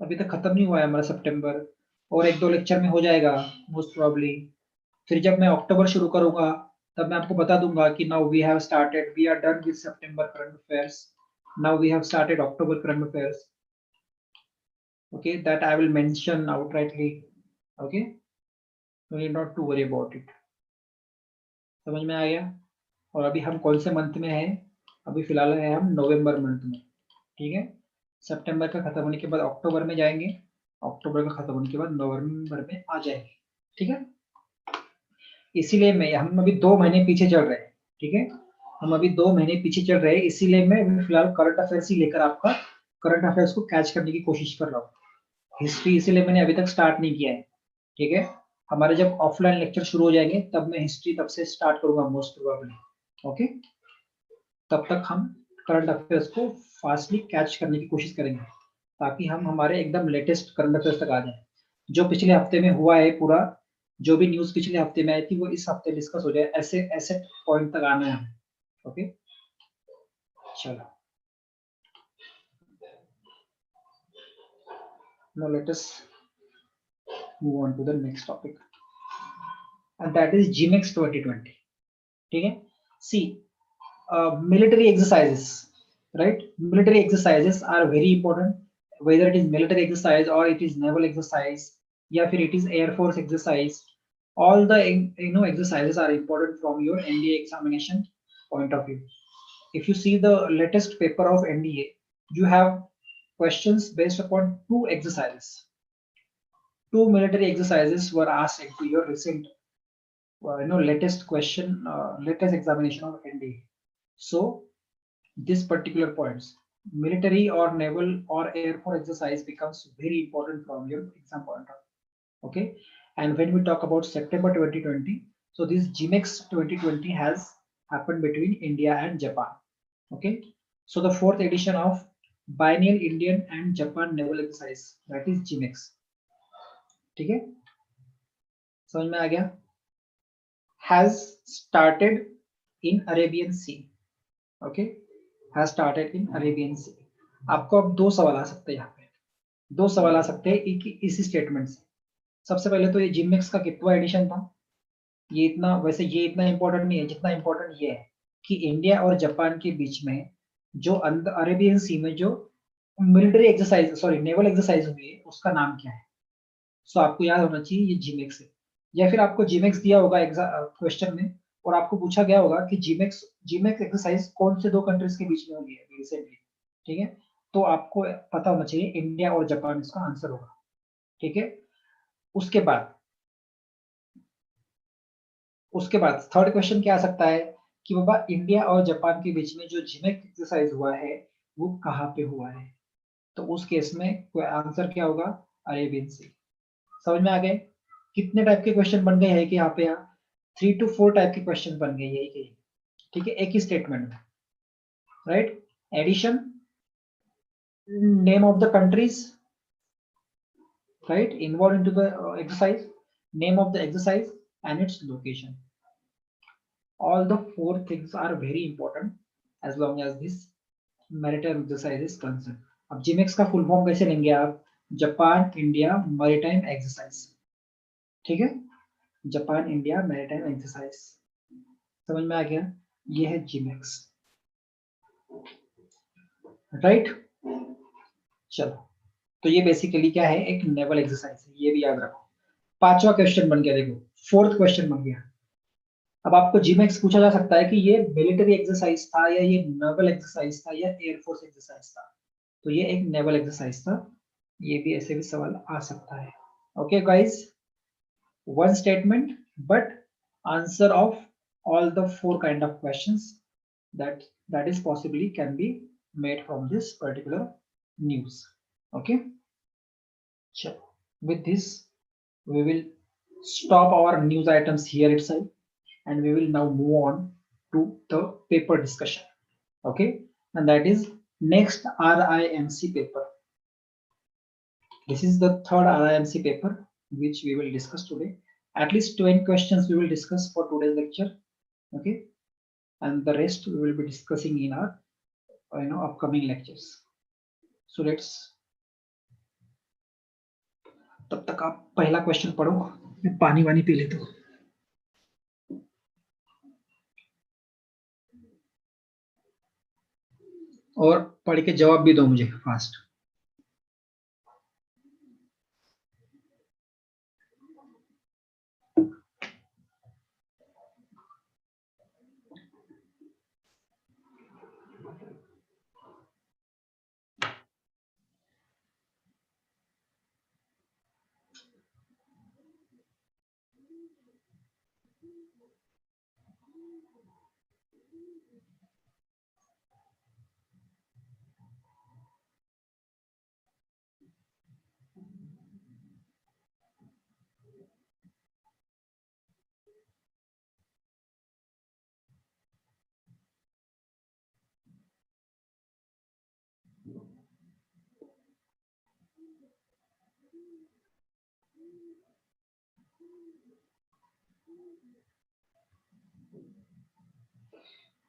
अभी तक खत्म नहीं हुआ है हमारा सितंबर, और एक दो लेक्चर में हो जाएगा मोस्ट प्रोबेबली. फिर जब मैं अक्टूबर शुरू करूंगा तब मैं आपको बता दूंगा कि now we have started, we are done with सितंबर current affairs, now we have started October current affairs. Okay, that I will mention outrightly. Okay, you need not to worry about it. समझ में आ गया? और अभी हम कौन से मंथ में हैं? अभी फिलहाल है हम नवंबर मंथ में. ठीक है, सितंबर का खत्म होने के बाद अक्टूबर में जाएंगे, अक्टूबर का खत्म होने के बाद नवंबर में आ जाएंगे. ठीक है, इसीलिए हम अभी 2 महीने पीछे चल रहे हैं. ठीक है, हम अभी 2 महीने पीछे चल रहे हैं, इसीलिए मैं फिलहाल करंट अफेयर्स ही लेकर आपका करंट अफेयर्स को कैच करने की कोशिश कर रहा हूँ. हिस्ट्री इसीलिए मैंने अभी तक स्टार्ट नहीं किया है. ठीक है, हमारे जब ऑफलाइन लेक्चर शुरू हो जाएंगे तब मैं हिस्ट्री तब से स्टार्ट करूंगा मोस्ट प्रोबेबली. ओके, तब तक हम करंट अफेयर्स को फास्टली कैच करने की कोशिश करेंगे ताकि हम हमारे एकदम लेटेस्ट करंट अफेयर्स तक आ जाए. जो पिछले हफ्ते में हुआ है पूरा, जो भी न्यूज पिछले हफ्ते में आई थी वो इस हफ्ते डिस्कस हो जाए, ऐसे ऐसे पॉइंट तक आना है हमें. ओके, चलो now let us move on to the next topic, and that is GMX 2020. ठीक है, see, military exercises, right? Military exercises are very important, whether it is military exercise or it is naval exercise, या फिर it is air force exercise. All the exercises are important from your NDA examination point of view. If you see the latest paper of NDA, you have questions based upon 2 exercises. 2 military exercises were asked into your recent latest question, latest examination of NDA. So this particular points, military or naval or air force exercise becomes very important from your exam point of view. Okay, and when we talk about September 2020, so this GMX 2020 has happened between India and Japan. Okay, so the 4th edition of biennial Indian and Japan naval exercise, that is GMX. ठीक है, समझ में आ गया? has started in Arabian Sea. Okay, has started in Arabian Sea. आपको अब 2 सवाल आ सकते हैं, यहाँ पे 2 सवाल आ सकते हैं इसी स्टेटमेंट से. सबसे पहले तो ये जिमनेक्स का कितना एडिशन था, ये इतना, वैसे ये इतना इंपॉर्टेंट नहीं है जितना इंपॉर्टेंट ये है कि इंडिया और जापान के बीच में जो अरेबियन सी में जो military exercise, sorry naval exercise हुई है उसका नाम क्या है. सो आपको याद होना चाहिए ये जीमेक्स है, या फिर आपको जीमेक्स दिया होगा क्वेश्चन में और आपको पूछा गया होगा कि जीमेक्स एक्सरसाइज कौन से 2 कंट्रीज के बीच में हुई है रिसेंटली. ठीक है, तो आपको पता होना चाहिए इंडिया और जापान इसका आंसर होगा. ठीक है, उसके बाद थर्ड क्वेश्चन क्या आ सकता है कि बाबा इंडिया और जापान के बीच में जो जीमेक्स एक्सरसाइज हुआ है वो कहाँ पे हुआ है. तो उस केस में आंसर क्या होगा, अरेबियन सी. समझ में आ गए? कितने टाइप के क्वेश्चन बन गए हैं कि यहाँ पे 3 to 4 टाइप के क्वेश्चन बन गए यही. ठीक है, एक ही स्टेटमेंट में, right? Addition, name of the countries, right, involved into the exercise, name of the exercise and its location. All the 4 things are very important as long as this maritime exercise is concerned. अब GMX का फुल फॉर्म कैसे लेंगे आप? Japan India maritime exercise. ठीक है, जापान इंडिया मैरीटाइम एक्सरसाइज. समझ में आ गया? ये है GMX, राइट? चलो तो ये बेसिकली क्या है, एक नेवल एक्सरसाइज है, ये भी याद रखो। पांचवा क्वेश्चन बन गया, देखो फोर्थ क्वेश्चन बन गया। अब आपको जीमेक्स पूछा जा सकता है कि ये मिलिट्री एक्सरसाइज था या ये नेवल एक्सरसाइज था या एयरफोर्स एक्सरसाइज था। तो ये एक नेवल एक्सरसाइज था, ये भी ऐसे भी सवाल आ सकता है। Okay guys, one statement but answer of all the four kind of questions that is possibly can be made from this particular news. Okay, so with this we will stop our news items here itself and we will now move on to the paper discussion. Okay, and that is next RIMC paper. This is the third RIMC paper which we will discuss today. At least 20 questions we will discuss for today's lecture. Okay, and the rest we will be discussing in our upcoming lectures. So let's, तब तक आप पहला क्वेश्चन पढ़ो, मैं पानी वानी पी लेता हूँ। और पढ़ के जवाब भी दो मुझे fast.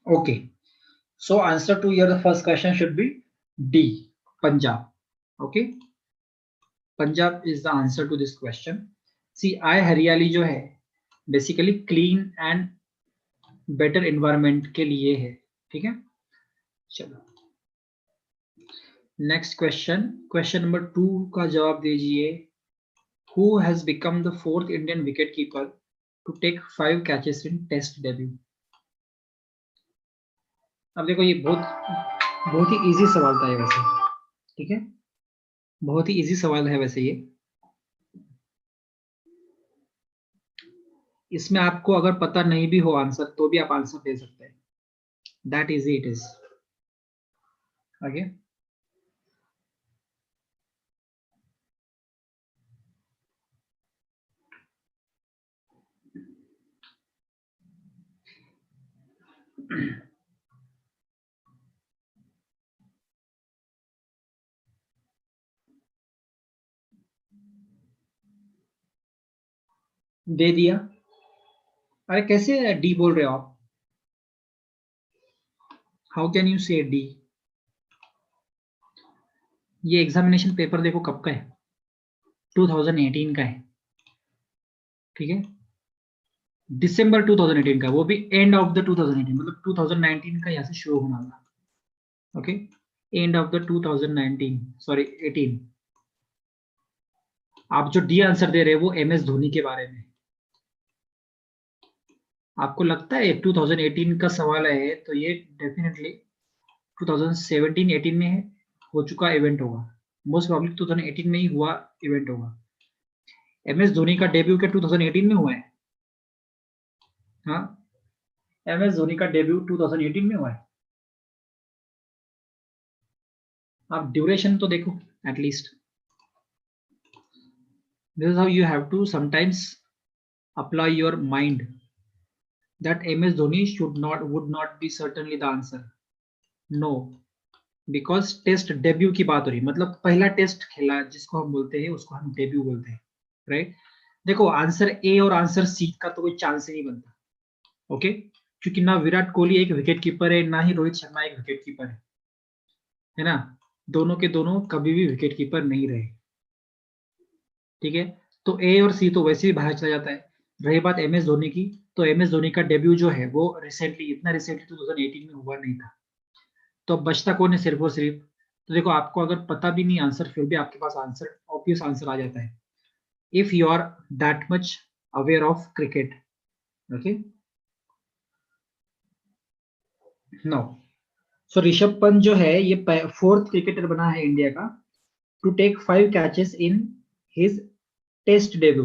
Okay, so answer to your first question should be D, Punjab. Okay, Punjab is the answer to this question. See, I हरियाली जो है basically clean and better environment के लिए है, ठीक है। चलो नेक्स्ट क्वेश्चन, क्वेश्चन नंबर 2 का जवाब दीजिए। Who has become the fourth Indian wicketkeeper to take 5 catches in Test debut? अब देखो ये बहुत ही इजी सवाल था ये वैसे, ठीक है, बहुत ही इजी सवाल है वैसे ये। इसमें आपको अगर पता नहीं भी हो आंसर तो भी आप आंसर दे सकते हैं, दैट इजी इट इज। आगे दे दिया। अरे कैसे डी बोल रहे हो आप? हाउ कैन यू से डी? ये एग्जामिनेशन पेपर देखो कब का है, 2018 का है, ठीक है, दिसंबर 2018 का, वो भी एंड ऑफ द 2018, मतलब 2019 का यहाँ से शुरू होना था। Okay, end of the 2019 sorry 18। आप जो डी आंसर दे रहे हैं वो MS धोनी के बारे में। आपको लगता है 2018 का सवाल है तो ये डेफिनेटली 2017-18 में हो चुका इवेंट होगा, मोस्ट प्रॉब्ली 2018 में ही हुआ इवेंट होगा। MS धोनी का डेब्यू क्या 2018 में हुआ है? हाँ, MS धोनी का डेब्यू 2018 में हुआ है। आप ड्यूरेशन तो देखो at least. This is how you have to sometimes apply your mind that MS Dhoni would not be certainly the answer. No, because test debut की बात हो रही, मतलब पहला टेस्ट खेला जिसको हम बोलते हैं उसको हम डेब्यू बोलते हैं, राइट। देखो आंसर ए और आंसर सी का तो कोई चांस ही नहीं बनता, ओके, क्योंकि ना विराट कोहली एक विकेट कीपर है ना ही रोहित शर्मा एक विकेट कीपर है ना, दोनों के दोनों कभी भी विकेट कीपर नहीं रहे, ठीक है। तो ए और सी तो वैसे ही बाहर चला जाता है। रही बात MS धोनी की, तो MS धोनी का डेब्यू जो है वो रिसेंटली, इतना रिसेंटली 2018 में हुआ नहीं था। तो अब बचता कौन है सिर्फ और सिर्फ तो देखो, आपको अगर पता भी नहीं आंसर, फिर भी आपके पास आंसर, ऑब्वियस आंसर आ जाता है, if you are that much aware of cricket. Okay, no, so Rishabh Pant जो है ये फोर्थ क्रिकेटर बना है इंडिया का to take 5 catches in his test debut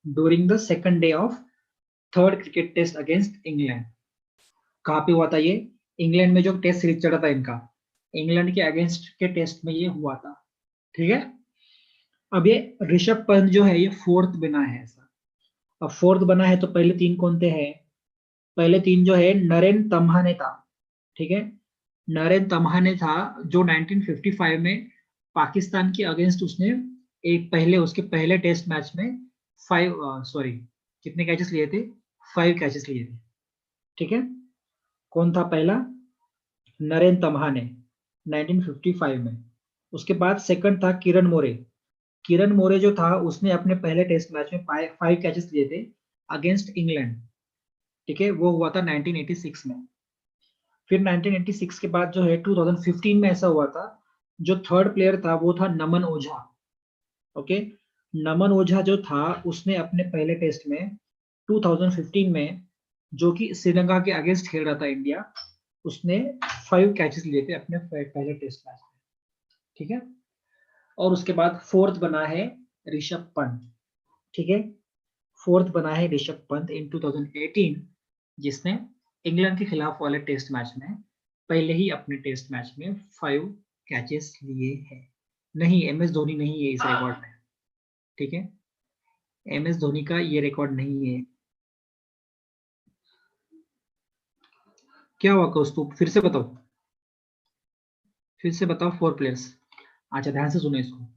during the second day of third cricket test against England. कहाँ पे हुआ था ये? इंग्लैंड में जो टेस्ट सीरीज चला था इनका, इंग्लैंड के अगेंस्ट के टेस्ट में ये हुआ था। ठीक है, अब ये ऋषभ पंत जो है ये फोर्थ बना है ऐसा। अब फोर्थ बना है तो पहले तीन कौन थे हैं? पहले तीन जो है नरेन तम्हाने था। ठीक है, नरेन तम्हाने था जो 1955 में पाकिस्तान के अगेंस्ट उसने एक पहले उसके पहले टेस्ट मैच में फाइव सॉरी कितने कैचेस लिए थे? 5 कैचेस लिए थे। ठीक है, कौन था पहला? नरेन तम्हाने 1955 में। उसके बाद सेकंड था किरण मोरे। किरण मोरे जो था उसने अपने पहले टेस्ट मैच में 5 कैचेस लिए थे अगेंस्ट इंग्लैंड। ठीक है, वो हुआ था 1986 में। फिर 1986 के बाद जो है 2015 में ऐसा हुआ था, जो थर्ड प्लेयर था वो था नमन ओझा। ओके, नमन ओझा जो था उसने अपने पहले टेस्ट में 2015 में, जो कि श्रीलंका के अगेंस्ट खेल रहा था इंडिया, उसने 5 कैचेस लिए थे अपने पहले टेस्ट मैच में। ठीक है, और उसके बाद फोर्थ बना है ऋषभ पंत। ठीक है, फोर्थ बना है ऋषभ पंत इन 2018, जिसने इंग्लैंड के खिलाफ वाले टेस्ट मैच में पहले ही अपने टेस्ट मैच में 5 कैचेस लिए हैं। नहीं, एम एस धोनी नहीं है इस रिकॉर्ड में। ठीक है, एम एस धोनी का ये रिकॉर्ड नहीं है। क्या हुआ कौस्तुभ, फिर से बताओ, फिर से बताओ 4 प्लेयर्स। अच्छा, ध्यान से सुनो इसको,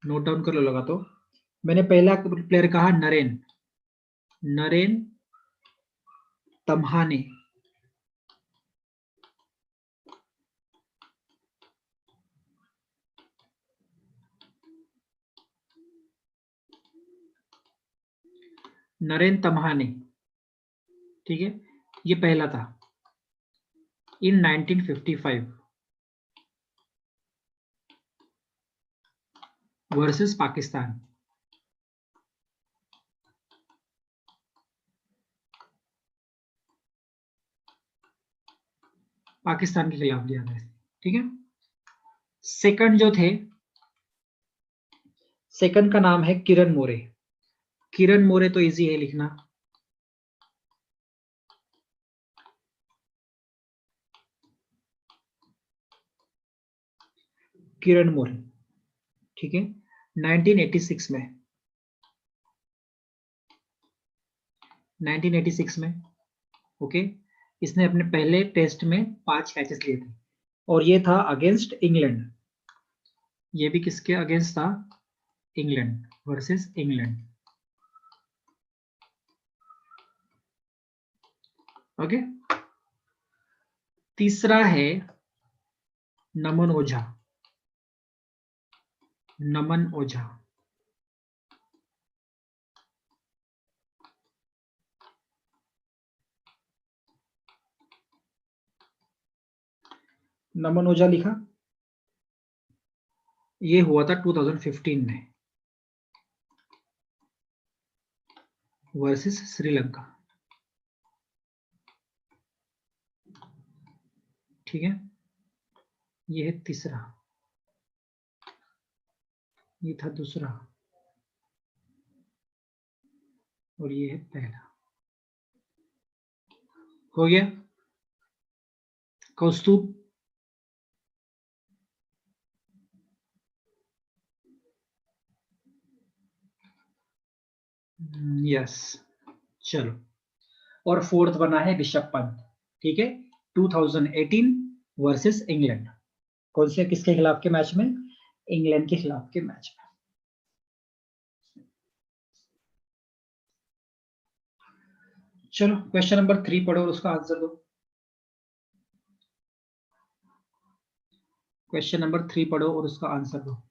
नोट डाउन कर लो लगा तो। मैंने पहला प्लेयर कहा नरेन, नरेन तम्हाने। नरेन तम्हाने, ठीक है, ये पहला था इन 1955 वर्सेस पाकिस्तान। पाकिस्तान के खिलाफ लिया था। ठीक है, सेकंड जो थे, सेकंड का नाम है किरण मोरे। किरण मोरे तो इजी है लिखना, किरण मोरे। ठीक है, 1986 में, 1986 में, ओके, इसने अपने पहले टेस्ट में 5 कैचेस लिए थे, और ये था अगेंस्ट इंग्लैंड। ये भी किसके अगेंस्ट था? England, versus England. ओके, तीसरा है नमन ओझा। नमन ओझा, नमन ओझा लिखा। ये हुआ था 2015 में वर्सेस श्रीलंका। ठीक है, ये है तीसरा, ये था दूसरा, और ये है पहला। हो गया कौस्तुभ? यस, चलो, और फोर्थ बना है ऋषभ पंत। ठीक है, 2018 वर्सेस इंग्लैंड। कौन से, किसके खिलाफ के मैच में? इंग्लैंड के खिलाफ के मैच में। चलो, क्वेश्चन नंबर 3 पढ़ो और उसका आंसर दो। क्वेश्चन नंबर 3 पढ़ो और उसका आंसर दो।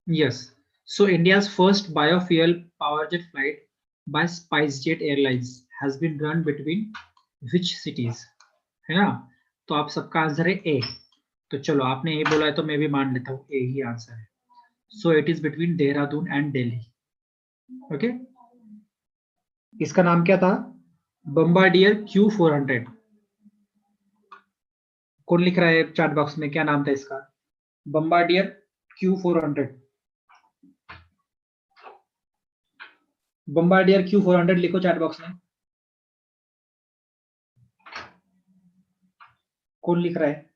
Yes. So India's first biofuel power jet flight by SpiceJet Airlines has been run between which cities? है ना? तो आप सबका आंसर है ए. तो चलो आपने ए बोला है तो मैं भी मान लेता हूँ ए ही आंसर है. So it is between Dehradun and Delhi. Okay. इसका नाम क्या था? Bombardier Q400. कौन लिख रहा है चैट बॉक्स में क्या नाम था इसका? Bombardier Q400. बम्बार्डियर Q400 लिखो चैट बॉक्स में. कौन लिख रहा है?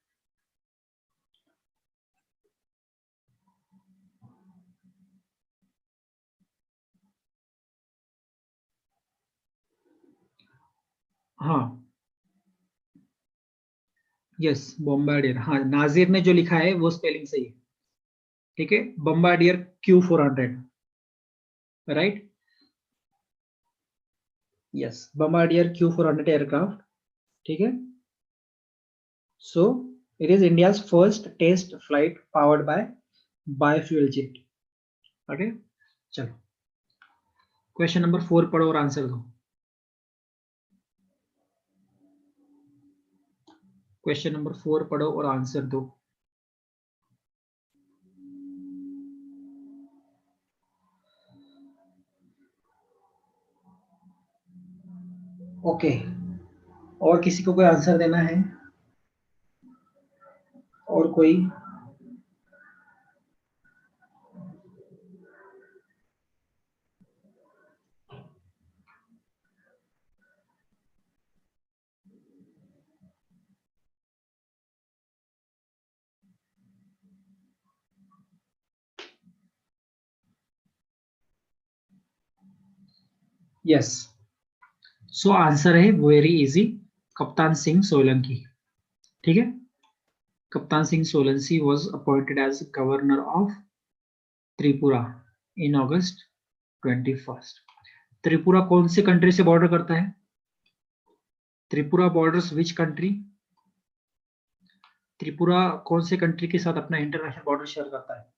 हाँ यस बॉम्बार्डियर. हाँ नाजिर ने जो लिखा है वो स्पेलिंग सही है. ठीक है Bombardier Q400 right. Yes Bombardier Q400 aircraft. ठीक है. So it is India's first test flight powered by biofuel jet. Okay चलो क्वेश्चन नंबर 4 पढ़ो और आंसर दो. क्वेश्चन नंबर 4 पढ़ो और आंसर दो. ओके और किसी को कोई आंसर देना है? और कोई? यस सो आंसर है वेरी इजी. कप्तान सिंह सोलंकी. ठीक है. Kaptan Singh Solanki was appointed as governor of Tripura in August 21st. Tripura कौन से कंट्री से बॉर्डर करता है? Tripura borders which country? Tripura कौन से कंट्री के साथ अपना इंटरनेशनल बॉर्डर शेयर करता है?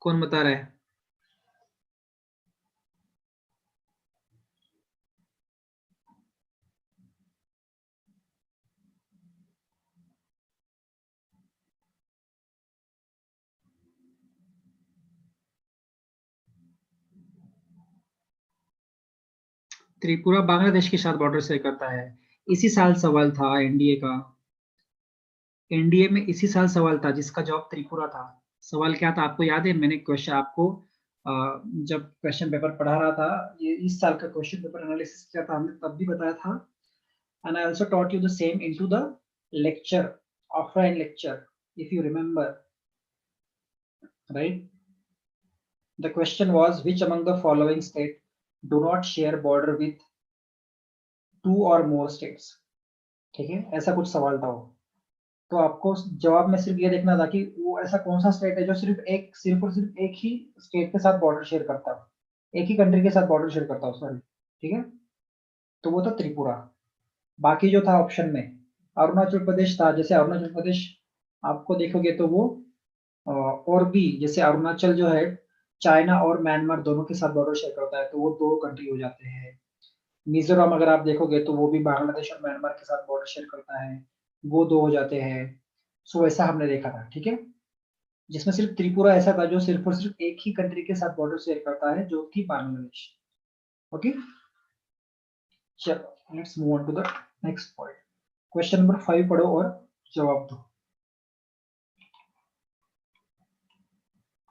कौन बता रहा है? त्रिपुरा बांग्लादेश के साथ बॉर्डर शेयर करता है. इसी साल सवाल था एनडीए का. एनडीए में इसी साल सवाल था जिसका जवाब त्रिपुरा था. सवाल क्या था आपको याद है? मैंने क्वेश्चन आपको जब क्वेश्चन पेपर पढ़ा रहा था ये इस साल का क्वेश्चन पेपर एनालिसिस किया था हमने तब भी बताया था. And I also taught you the same into the lecture offline lecture if you remember right. The question was which among the following state do not share border with 2 और मोर स्टेट्स. ठीक है ऐसा कुछ सवाल था वो. तो आपको जवाब में सिर्फ ये देखना था कि वो ऐसा कौन सा स्टेट है जो सिर्फ और सिर्फ एक ही स्टेट के साथ बॉर्डर शेयर करता है. एक ही कंट्री के साथ बॉर्डर शेयर करता है सॉरी. ठीक है. तो वो था त्रिपुरा. बाकी जो था ऑप्शन में अरुणाचल प्रदेश था. जैसे अरुणाचल प्रदेश आपको देखोगे तो वो और भी जैसे अरुणाचल जो है चाइना और म्यांमार दोनों के साथ बॉर्डर शेयर करता है तो वो 2 कंट्री हो जाते हैं. मिजोरम अगर आप देखोगे तो वो भी बांग्लादेश और म्यांमार के साथ बॉर्डर शेयर करता है. वो 2 हो जाते हैं. सो ऐसा हमने देखा था. ठीक है. जिसमें सिर्फ त्रिपुरा ऐसा था जो सिर्फ और सिर्फ एक ही कंट्री के साथ बॉर्डर शेयर करता है जो कि बांग्लादेश. ओके चलो let's move on to the next point. Question number 5 पढ़ो और जवाब दो.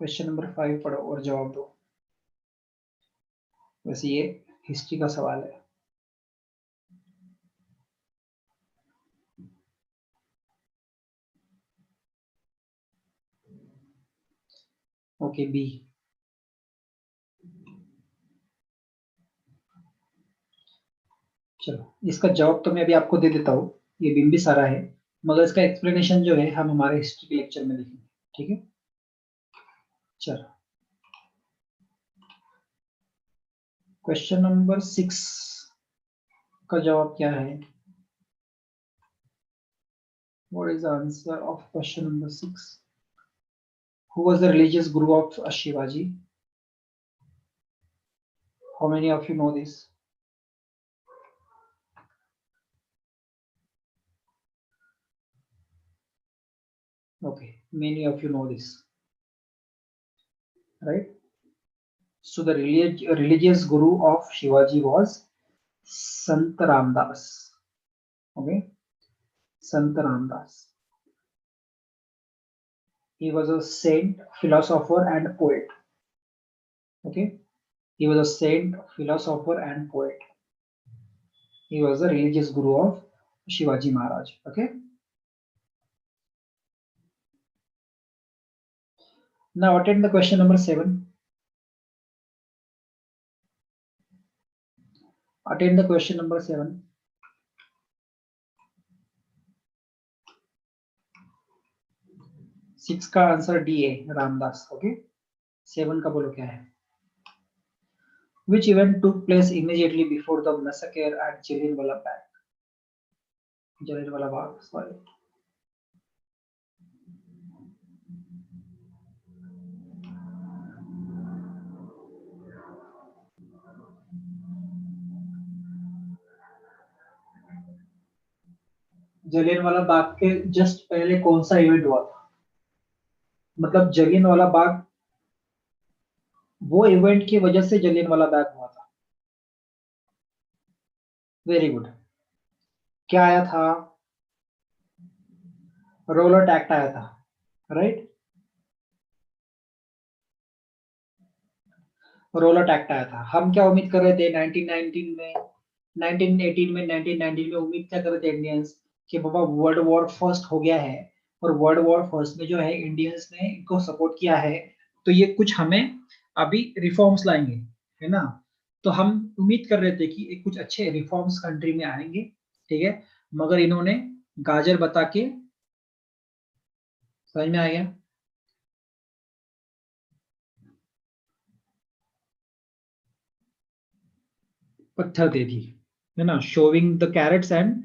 क्वेश्चन नंबर 5 पढ़ो और जवाब दो. वैसे ये हिस्ट्री का सवाल है. Okay B. चलो इसका जवाब तो मैं अभी आपको दे देता हूँ. ये बिंबिसारा है मगर इसका एक्सप्लेनेशन जो है हम हमारे हिस्ट्री के लेक्चर में देखेंगे. ठीक है. चलो क्वेश्चन नंबर 6 का जवाब क्या है? What is the answer of question number 6? Who was the religious guru of Shivaji? How many of you know this? Okay, many of you know this, right? So the religious guru of Shivaji was Sant Ramdas. Okay, Sant Ramdas. He was a saint, philosopher, and poet. Okay, he was a saint, philosopher, and poet. He was the religious guru of Shivaji Maharaj. Okay. Now attend the question number 7. Attend the question number 7. 6 का आंसर डी है, रामदास. ओके, 7 का बोलो क्या है? Which event took place immediately before the massacre at Jallianwala Bagh? Sorry. Jallianwala Bagh के जस्ट पहले कौन सा इवेंट हुआ था? मतलब जलियांवाला बाग, वो इवेंट की वजह से जलियांवाला बाग हुआ था. Very good. क्या आया था? रोलर एक्ट आया था, राइट? रोलर एक्ट आया था. हम क्या उम्मीद कर रहे थे 1919 में, 1918 में, 1919 में उम्मीद क्या कर रहे थे इंडियंस कि बाबा वर्ल्ड वॉर फर्स्ट हो गया है और वर्ल्ड वॉर फर्स्ट में जो है इंडियंस ने इनको सपोर्ट किया है, तो ये कुछ हमें अभी रिफॉर्म्स लाएंगे, है ना? तो हम उम्मीद कर रहे थे कि एक कुछ अच्छे रिफॉर्म्स कंट्री में आएंगे, ठीक है? मगर इन्होंने गाजर बता के, समझ में आ गया? पत्थर दे दी, है ना? Showing the carrots and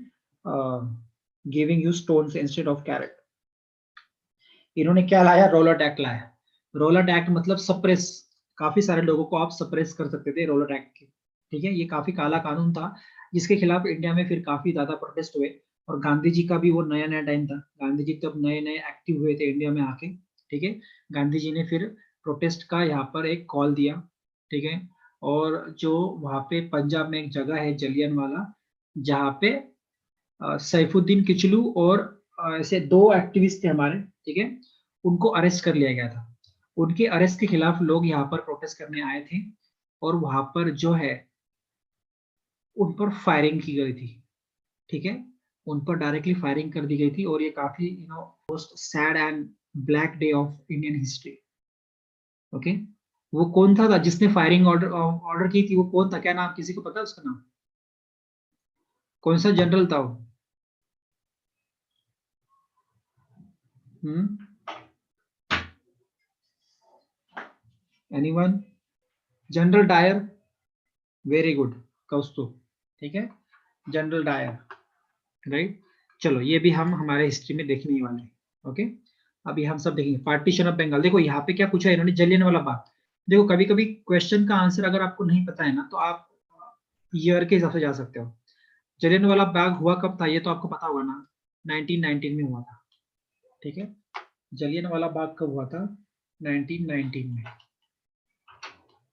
giving you stones instead of carrot. इन्होंने क्या लाया? रोलर एक्ट लाया. रोलर एक्ट मतलब सप्रेस, काफी सारे लोगों को आप सप्रेस कर सकते थे रोलर एक्ट के, ठीक है? ये काफी काला कानून था जिसके खिलाफ इंडिया में फिर काफी ज्यादा प्रोटेस्ट हुए. और गांधी जी का भी वो नया नया टाइम था. गांधी जी तब नए नए एक्टिव हुए थे इंडिया में आके, ठीक है? गांधी जी ने फिर प्रोटेस्ट का यहाँ पर एक कॉल दिया, ठीक है? और जो वहां पे पंजाब में एक जगह है जलियांवाला, जहाँ पे सैफुद्दीन किचलू और ऐसे 2 एक्टिविस्ट थे हमारे, ठीक है? उनको अरेस्ट कर लिया गया था. उनके अरेस्ट के खिलाफ लोग यहाँ पर प्रोटेस्ट करने आए थे और वहां पर जो है उन पर फायरिंग की गई थी, ठीक है? उन पर डायरेक्टली फायरिंग कर दी गई थी और ये काफी most sad and black day of Indian history. Okay, वो कौन था जिसने फायरिंग ऑर्डर ऑर्डर की थी? वो कौन था? क्या नाम, किसी को पता है उसका नाम? कौन सा जनरल था वो? Anyone? General Dyer. Very good Kaustubh, ठीक है? General Dyer, right? चलो ये भी हम हमारे हिस्ट्री में देखने ही वाले हैं. ओके, अभी हम सब देखेंगे. Partition of Bengal. देखो यहाँ पे क्या पूछा है इन्होंने, जलियांवाला बाग. देखो कभी कभी क्वेश्चन का आंसर अगर आपको नहीं पता है ना, तो आप ईयर के हिसाब से जा सकते हो. जलियांवाला बाग हुआ कब था ये तो आपको पता होगा ना, 1919 में हुआ था, ठीक है? जलियांवाला बाग कब हुआ था? 1919 में.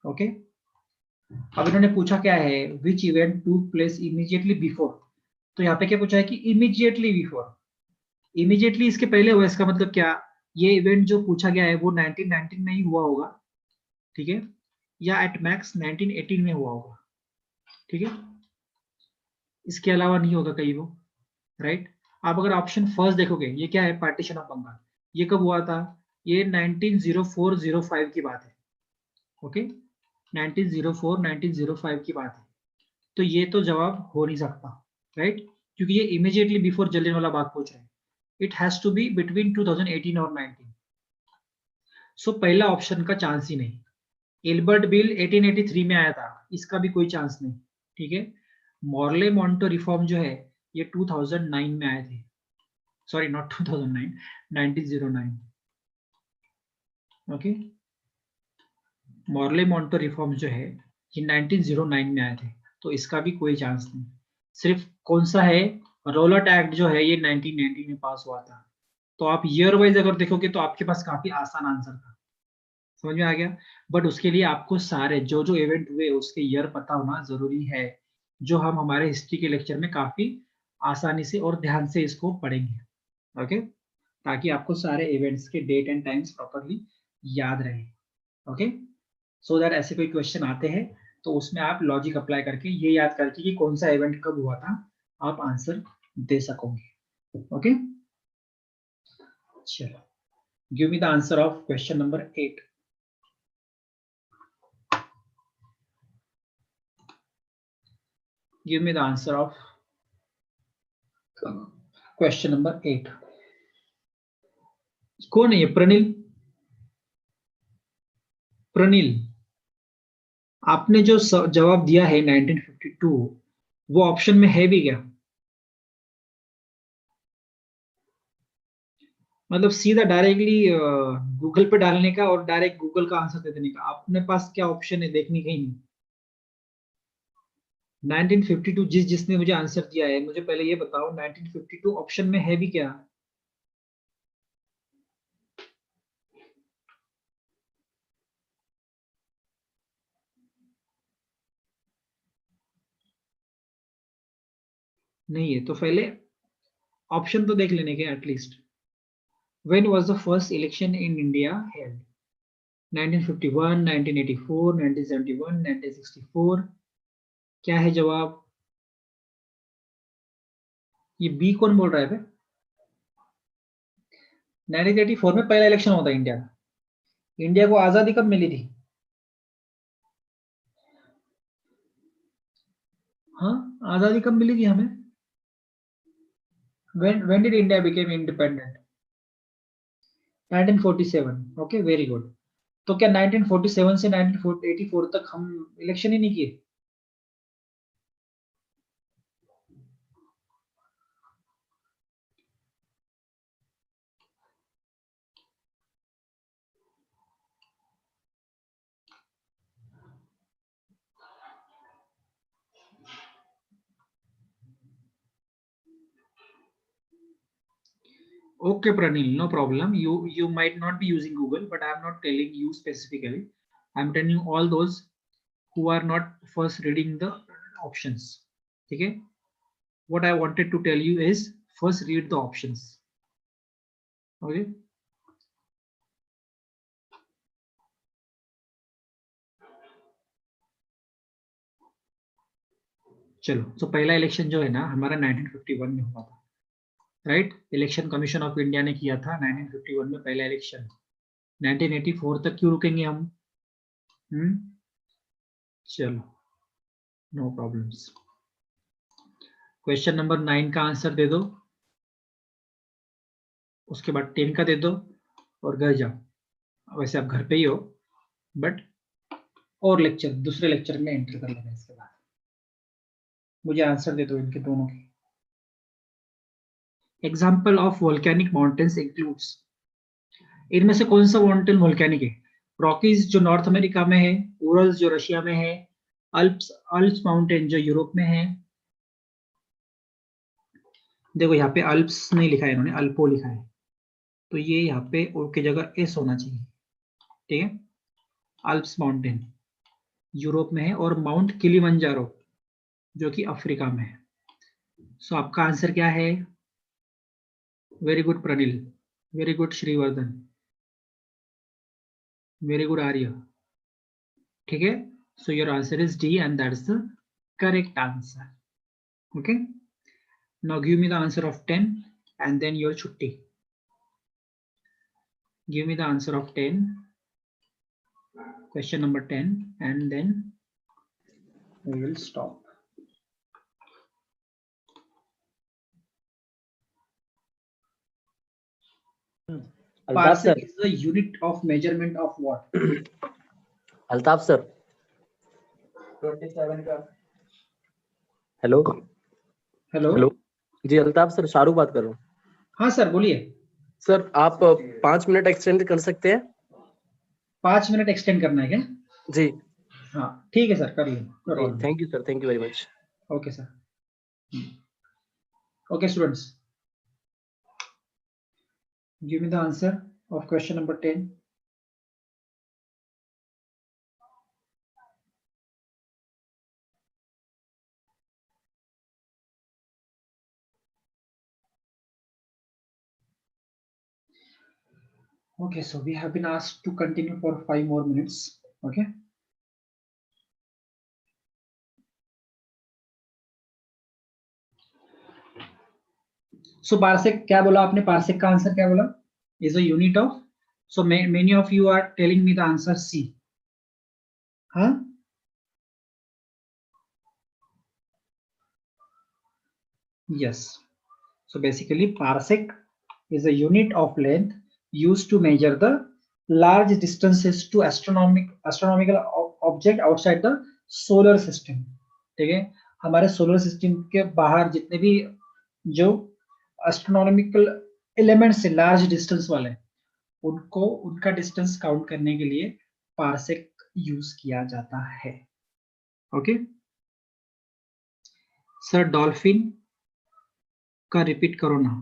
ओके, अब इन्होंने पूछा क्या है, विच इवेंट टूक प्लेस इमीडिएटली बिफोर. तो यहाँ पे क्या पूछा है कि इमीडिएटली बिफोर. इमीडिएटली इसके पहले हुआ, इसका मतलब क्या? ये इवेंट जो पूछा गया है वो 1919 में ही हुआ होगा, ठीक है? या एट मैक्स 1918 में हुआ होगा, ठीक है? इसके अलावा नहीं होगा कहीं वो, राइट? आप अगर ऑप्शन फर्स्ट देखोगे, ये क्या है? Partition of Bengal. ये कब हुआ था? ये 1904-05 की बात है. ओके, 1904 1905 की बात है. तो ये तो जवाब हो नहीं सकता, राइट? क्योंकि ये इमीडिएटली बिफोर जलियांवाला बाग पूछ रहे हैं. It has to be between 2018 और 19. सो पहला ऑप्शन का चांस ही नहीं. एल्बर्ट बिल 1883 में आया था, इसका भी कोई चांस नहीं, ठीक है। मॉर्ले मॉन्टो रिफॉर्म जो है ये 2009 में आए थे, sorry not 2009, 1909, okay. Morley मॉन्टो reform जो है ये 1909 में आए थे, तो इसका भी कोई चांस नहीं। सिर्फ कौन सा है, रोलट एक्ट जो है ये 1990 में पास हुआ था। तो आप ईयर वाइज अगर देखोगे तो आपके पास काफी आसान आंसर था, समझ में आ गया। बट उसके लिए आपको सारे जो जो इवेंट हुए उसके ईयर पता होना जरूरी है, जो हम हमारे हिस्ट्री के लेक्चर में काफी आसानी से और ध्यान से इसको पढ़ेंगे, ओके, ताकि आपको सारे इवेंट्स के डेट एंड टाइम्स प्रॉपरली याद रहे, ओके। सो दैट ऐसे कोई क्वेश्चन आते हैं तो उसमें आप लॉजिक अप्लाई करके ये याद करके कि कौन सा इवेंट कब हुआ था आप आंसर दे सकोगे, ओके। चलो, give me the answer of question number 8। Give me the answer of question number 8। कौन है ये, प्रनिल? प्रनिल, आपने जो जवाब दिया है 1952, वो ऑप्शन में है भी क्या? मतलब सीधा डायरेक्टली गूगल पे डालने का और डायरेक्ट गूगल का आंसर दे देने का, अपने पास क्या ऑप्शन है देखने का ही नहीं। 1952 जिसने मुझे आंसर दिया है, मुझे पहले ये बताओ 1952 ऑप्शन में है भी क्या? नहीं है तो पहले ऑप्शन तो देख लेने के at least. When was the first election in India held? 1951, 1984, 1971, 1964? क्या है जवाब? ये बी कौन बोल रहा है? 1984 में पहला इलेक्शन होता है इंडिया का। इंडिया को आजादी कब मिली थी? हाँ, आजादी कब मिली थी हमें? when did India became independent? 1947, okay, very good. तो क्या 1947 से 1984 तक हम इलेक्शन ही नहीं किए? Okay, Pranil, no problem. You might not be using Google, but I'm not telling you specifically. I'm telling you all those who are not first reading the options. Okay. What I wanted to tell you is first read the options. Okay. चलो, तो पहला इलेक्शन जो है ना हमारा 1951 में हुआ था, right. Election commission of India ने किया था 1951 में पहला इलेक्शन। 1984 तक क्यों रुकेंगे हम? चलो, नो प्रॉब्लम्स। क्वेश्चन नंबर 9 का आंसर दे दो, उसके बाद 10 का दे दो और घर जाओ। वैसे आप घर पे ही हो, बट और लेक्चर दूसरे लेक्चर में एंटर कर लेना। इसके बाद मुझे आंसर दे दो इनके दोनों के। Example of volcanic mountains includes, इनमें से कौन सा माउंटेन वोल्केनिक है? रॉकीज जो नॉर्थ अमेरिका में है, उरल्स जो रशिया में है, अल्प्स अल्प्स माउंटेन जो यूरोप में है। देखो यहाँ पे अल्प्स नहीं लिखा है इन्होंने, अल्पो लिखा है, तो ये यहाँ पे ओ की जगह एस होना चाहिए, ठीक है। अल्प्स माउंटेन यूरोप में है और माउंट किलिमंजारो जो कि अफ्रीका में है। सो आपका आंसर क्या है? Very good Pranil, very good Shrivardhan, very good Arya, ठीक है। So your answer is D and that's the correct answer, okay. Now give me the answer of 10 and then your छुट्टी। Give me the answer of 10, question number 10, and then we will stop. Parsec is the unit of measurement of what? Altaf sir 27 का। Hello hello. हेलो जी, अल्ताफ सर शाहरुख बात कर रहा हूँ। हाँ सर बोलिए। सर आप 5 मिनट एक्सटेंड कर सकते हैं? 5 मिनट एक्सटेंड करना है क्या? जी हाँ ठीक है सर, कर लो। Thank you sir, thank you very much. Okay sir. Okay students, give me the answer of question number 10. Okay, so we have been asked to continue for 5 more minutes. Okay. So parsec क्या बोला आपने? parsec का आंसर क्या बोला? Is a unit of. So many of you are telling me the answer C. Huh? Yes. So basically parsec is a unit of length used to measure the large distances to astronomical object outside the solar system. ठीक है, हमारे सोलर सिस्टम के बाहर जितने भी जो एस्ट्रोनॉमिकल एलिमेंट्स है लार्ज डिस्टेंस वाले, उनको उनका डिस्टेंस काउंट करने के लिए पार्सेक यूज किया जाता है। ओके सर, डॉल्फिन का रिपीट करो ना,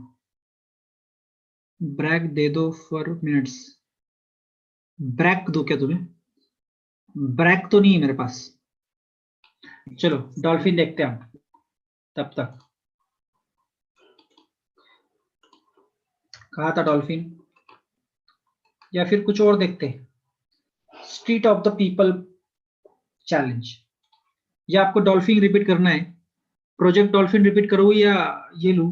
ब्रेक दे दो फॉर मिनट्स। ब्रेक दो क्या तुम्हें? ब्रेक तो नहीं है मेरे पास। चलो डॉल्फिन देखते हैं हम तब तक। कहा था डॉल्फिन, या फिर कुछ और देखते हैं? Street of the people challenge, या आपको डॉल्फिन रिपीट करना है? प्रोजेक्ट डॉल्फिन रिपीट करो या ये लू?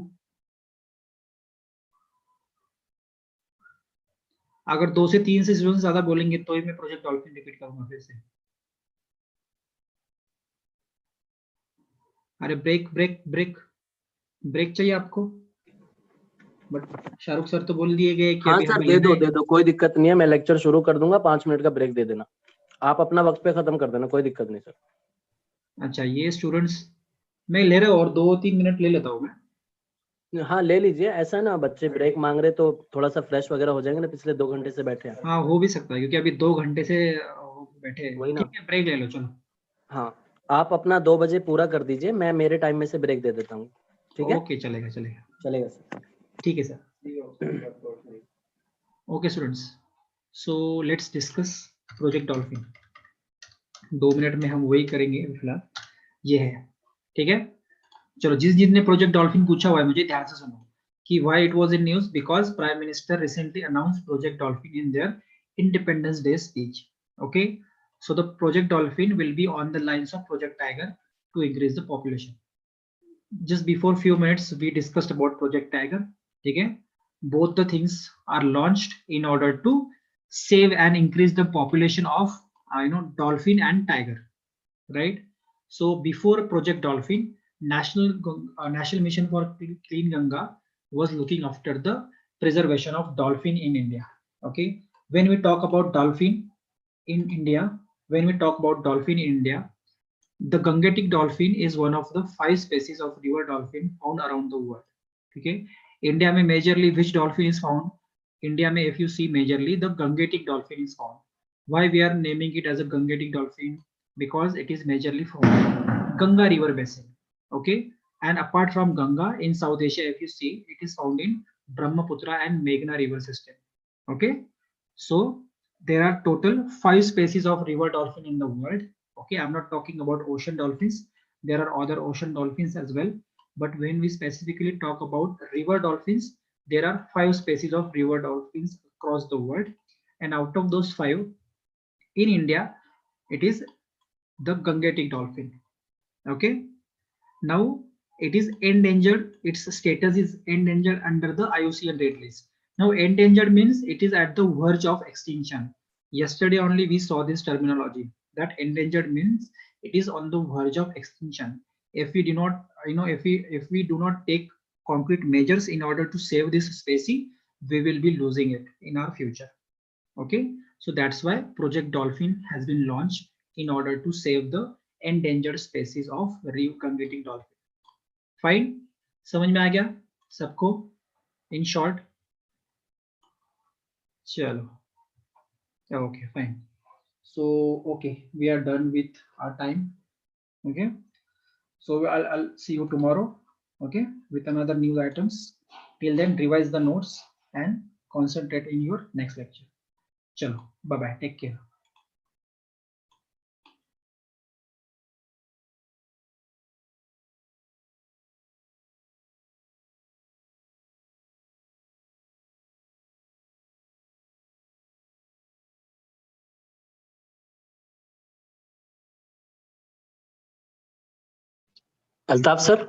अगर 2 से 3 से स्टूडेंट ज्यादा बोलेंगे तो ही मैं प्रोजेक्ट डॉल्फिन रिपीट करूंगा फिर से। अरे ब्रेक ब्रेक ब्रेक ब्रेक चाहिए आपको? बट शाहरुख सर तो बोल दिए गए कि हाँ अभी सर हमें दे लेना दो है। दे दो, कोई दिक्कत नहीं है, मैं लेक्चर शुरू कर दूंगा, 5 मिनट का ब्रेक दे देना, आप अपना वक्त पे खत्म कर देना, कोई दिक्कत नहीं सर। अच्छा ये स्टूडेंट्स, मैं ले रहा हूँ और 2-3 मिनट ले लेता हूँ मैं। हाँ ले लीजिए, ऐसा ना बच्चे ब्रेक मांग रहे तो थोड़ा सा फ्रेश वगैरह हो जाएंगे ना, पिछले 2 घंटे से बैठे हैं। हाँ हो भी सकता है क्योंकि अभी 2 घंटे से बैठे हैं। वही ना। ठीक है ब्रेक ले लो चलो। हाँ आप अपना 2 बजे पूरा कर दीजिए, मैं मेरे टाइम में से ब्रेक दे देता हूँ, ठीक है? ओके चलेगा चलेगा चलेगा सर। ठीक है sir. Okay students, so let's discuss project dolphin. 2 minute में हम वही करेंगे फिलहाल, ये है ठीक है। चलो जिसने प्रोजेक्ट डॉल्फिन पूछा हुआ है मुझे ध्यान से सुनो कि why it was in news, because prime minister recently announced project dolphin in their independence day speech. Okay, so the project dolphin will be on the lines of project tiger to increase the population. Just before few minutes we discussed about project tiger, ठीक है? Both the things are launched in order to save and increase the population of dolphin and tiger, right? So before project dolphin, national mission for clean Ganga was looking after the preservation of dolphin in India. Okay, when we talk about dolphin in India, when we talk about dolphin in India, the Gangetic dolphin is one of the 5 species of river dolphin found around the world. Okay, India में majorly which dolphin is found? India में if you see majorly the Gangetic dolphin is found. Why we are naming it as a Gangetic dolphin? Because it is majorly found in Ganga river basin. Okay, and apart from Ganga in South Asia, if you see, it is found in Brahmaputra and Meghna river system. Okay, so there are total 5 species of river dolphin in the world. Okay, I'm not talking about ocean dolphins, there are other ocean dolphins as well, but when we specifically talk about river dolphins, there are 5 species of river dolphins across the world, and out of those 5, in India it is the Gangetic dolphin. Okay, now it is endangered, its status is endangered under the IUCN Red List. Now endangered means it is at the verge of extinction. Yesterday only we saw this terminology, that endangered means it is on the verge of extinction. If we do not, if we do not take concrete measures in order to save this species, we will be losing it in our future. Okay, So that's why Project Dolphin has been launched in order to save the endangered species of recongreting dolphin. Fine, समझ में आ गया सबको? In short, चलो. Okay, fine. So okay, we are done with our time. Okay, so I'll see you tomorrow. Okay, with another news items. Till then, revise the notes and concentrate in your next lecture. Chalo, bye bye. Take care. Altaf sir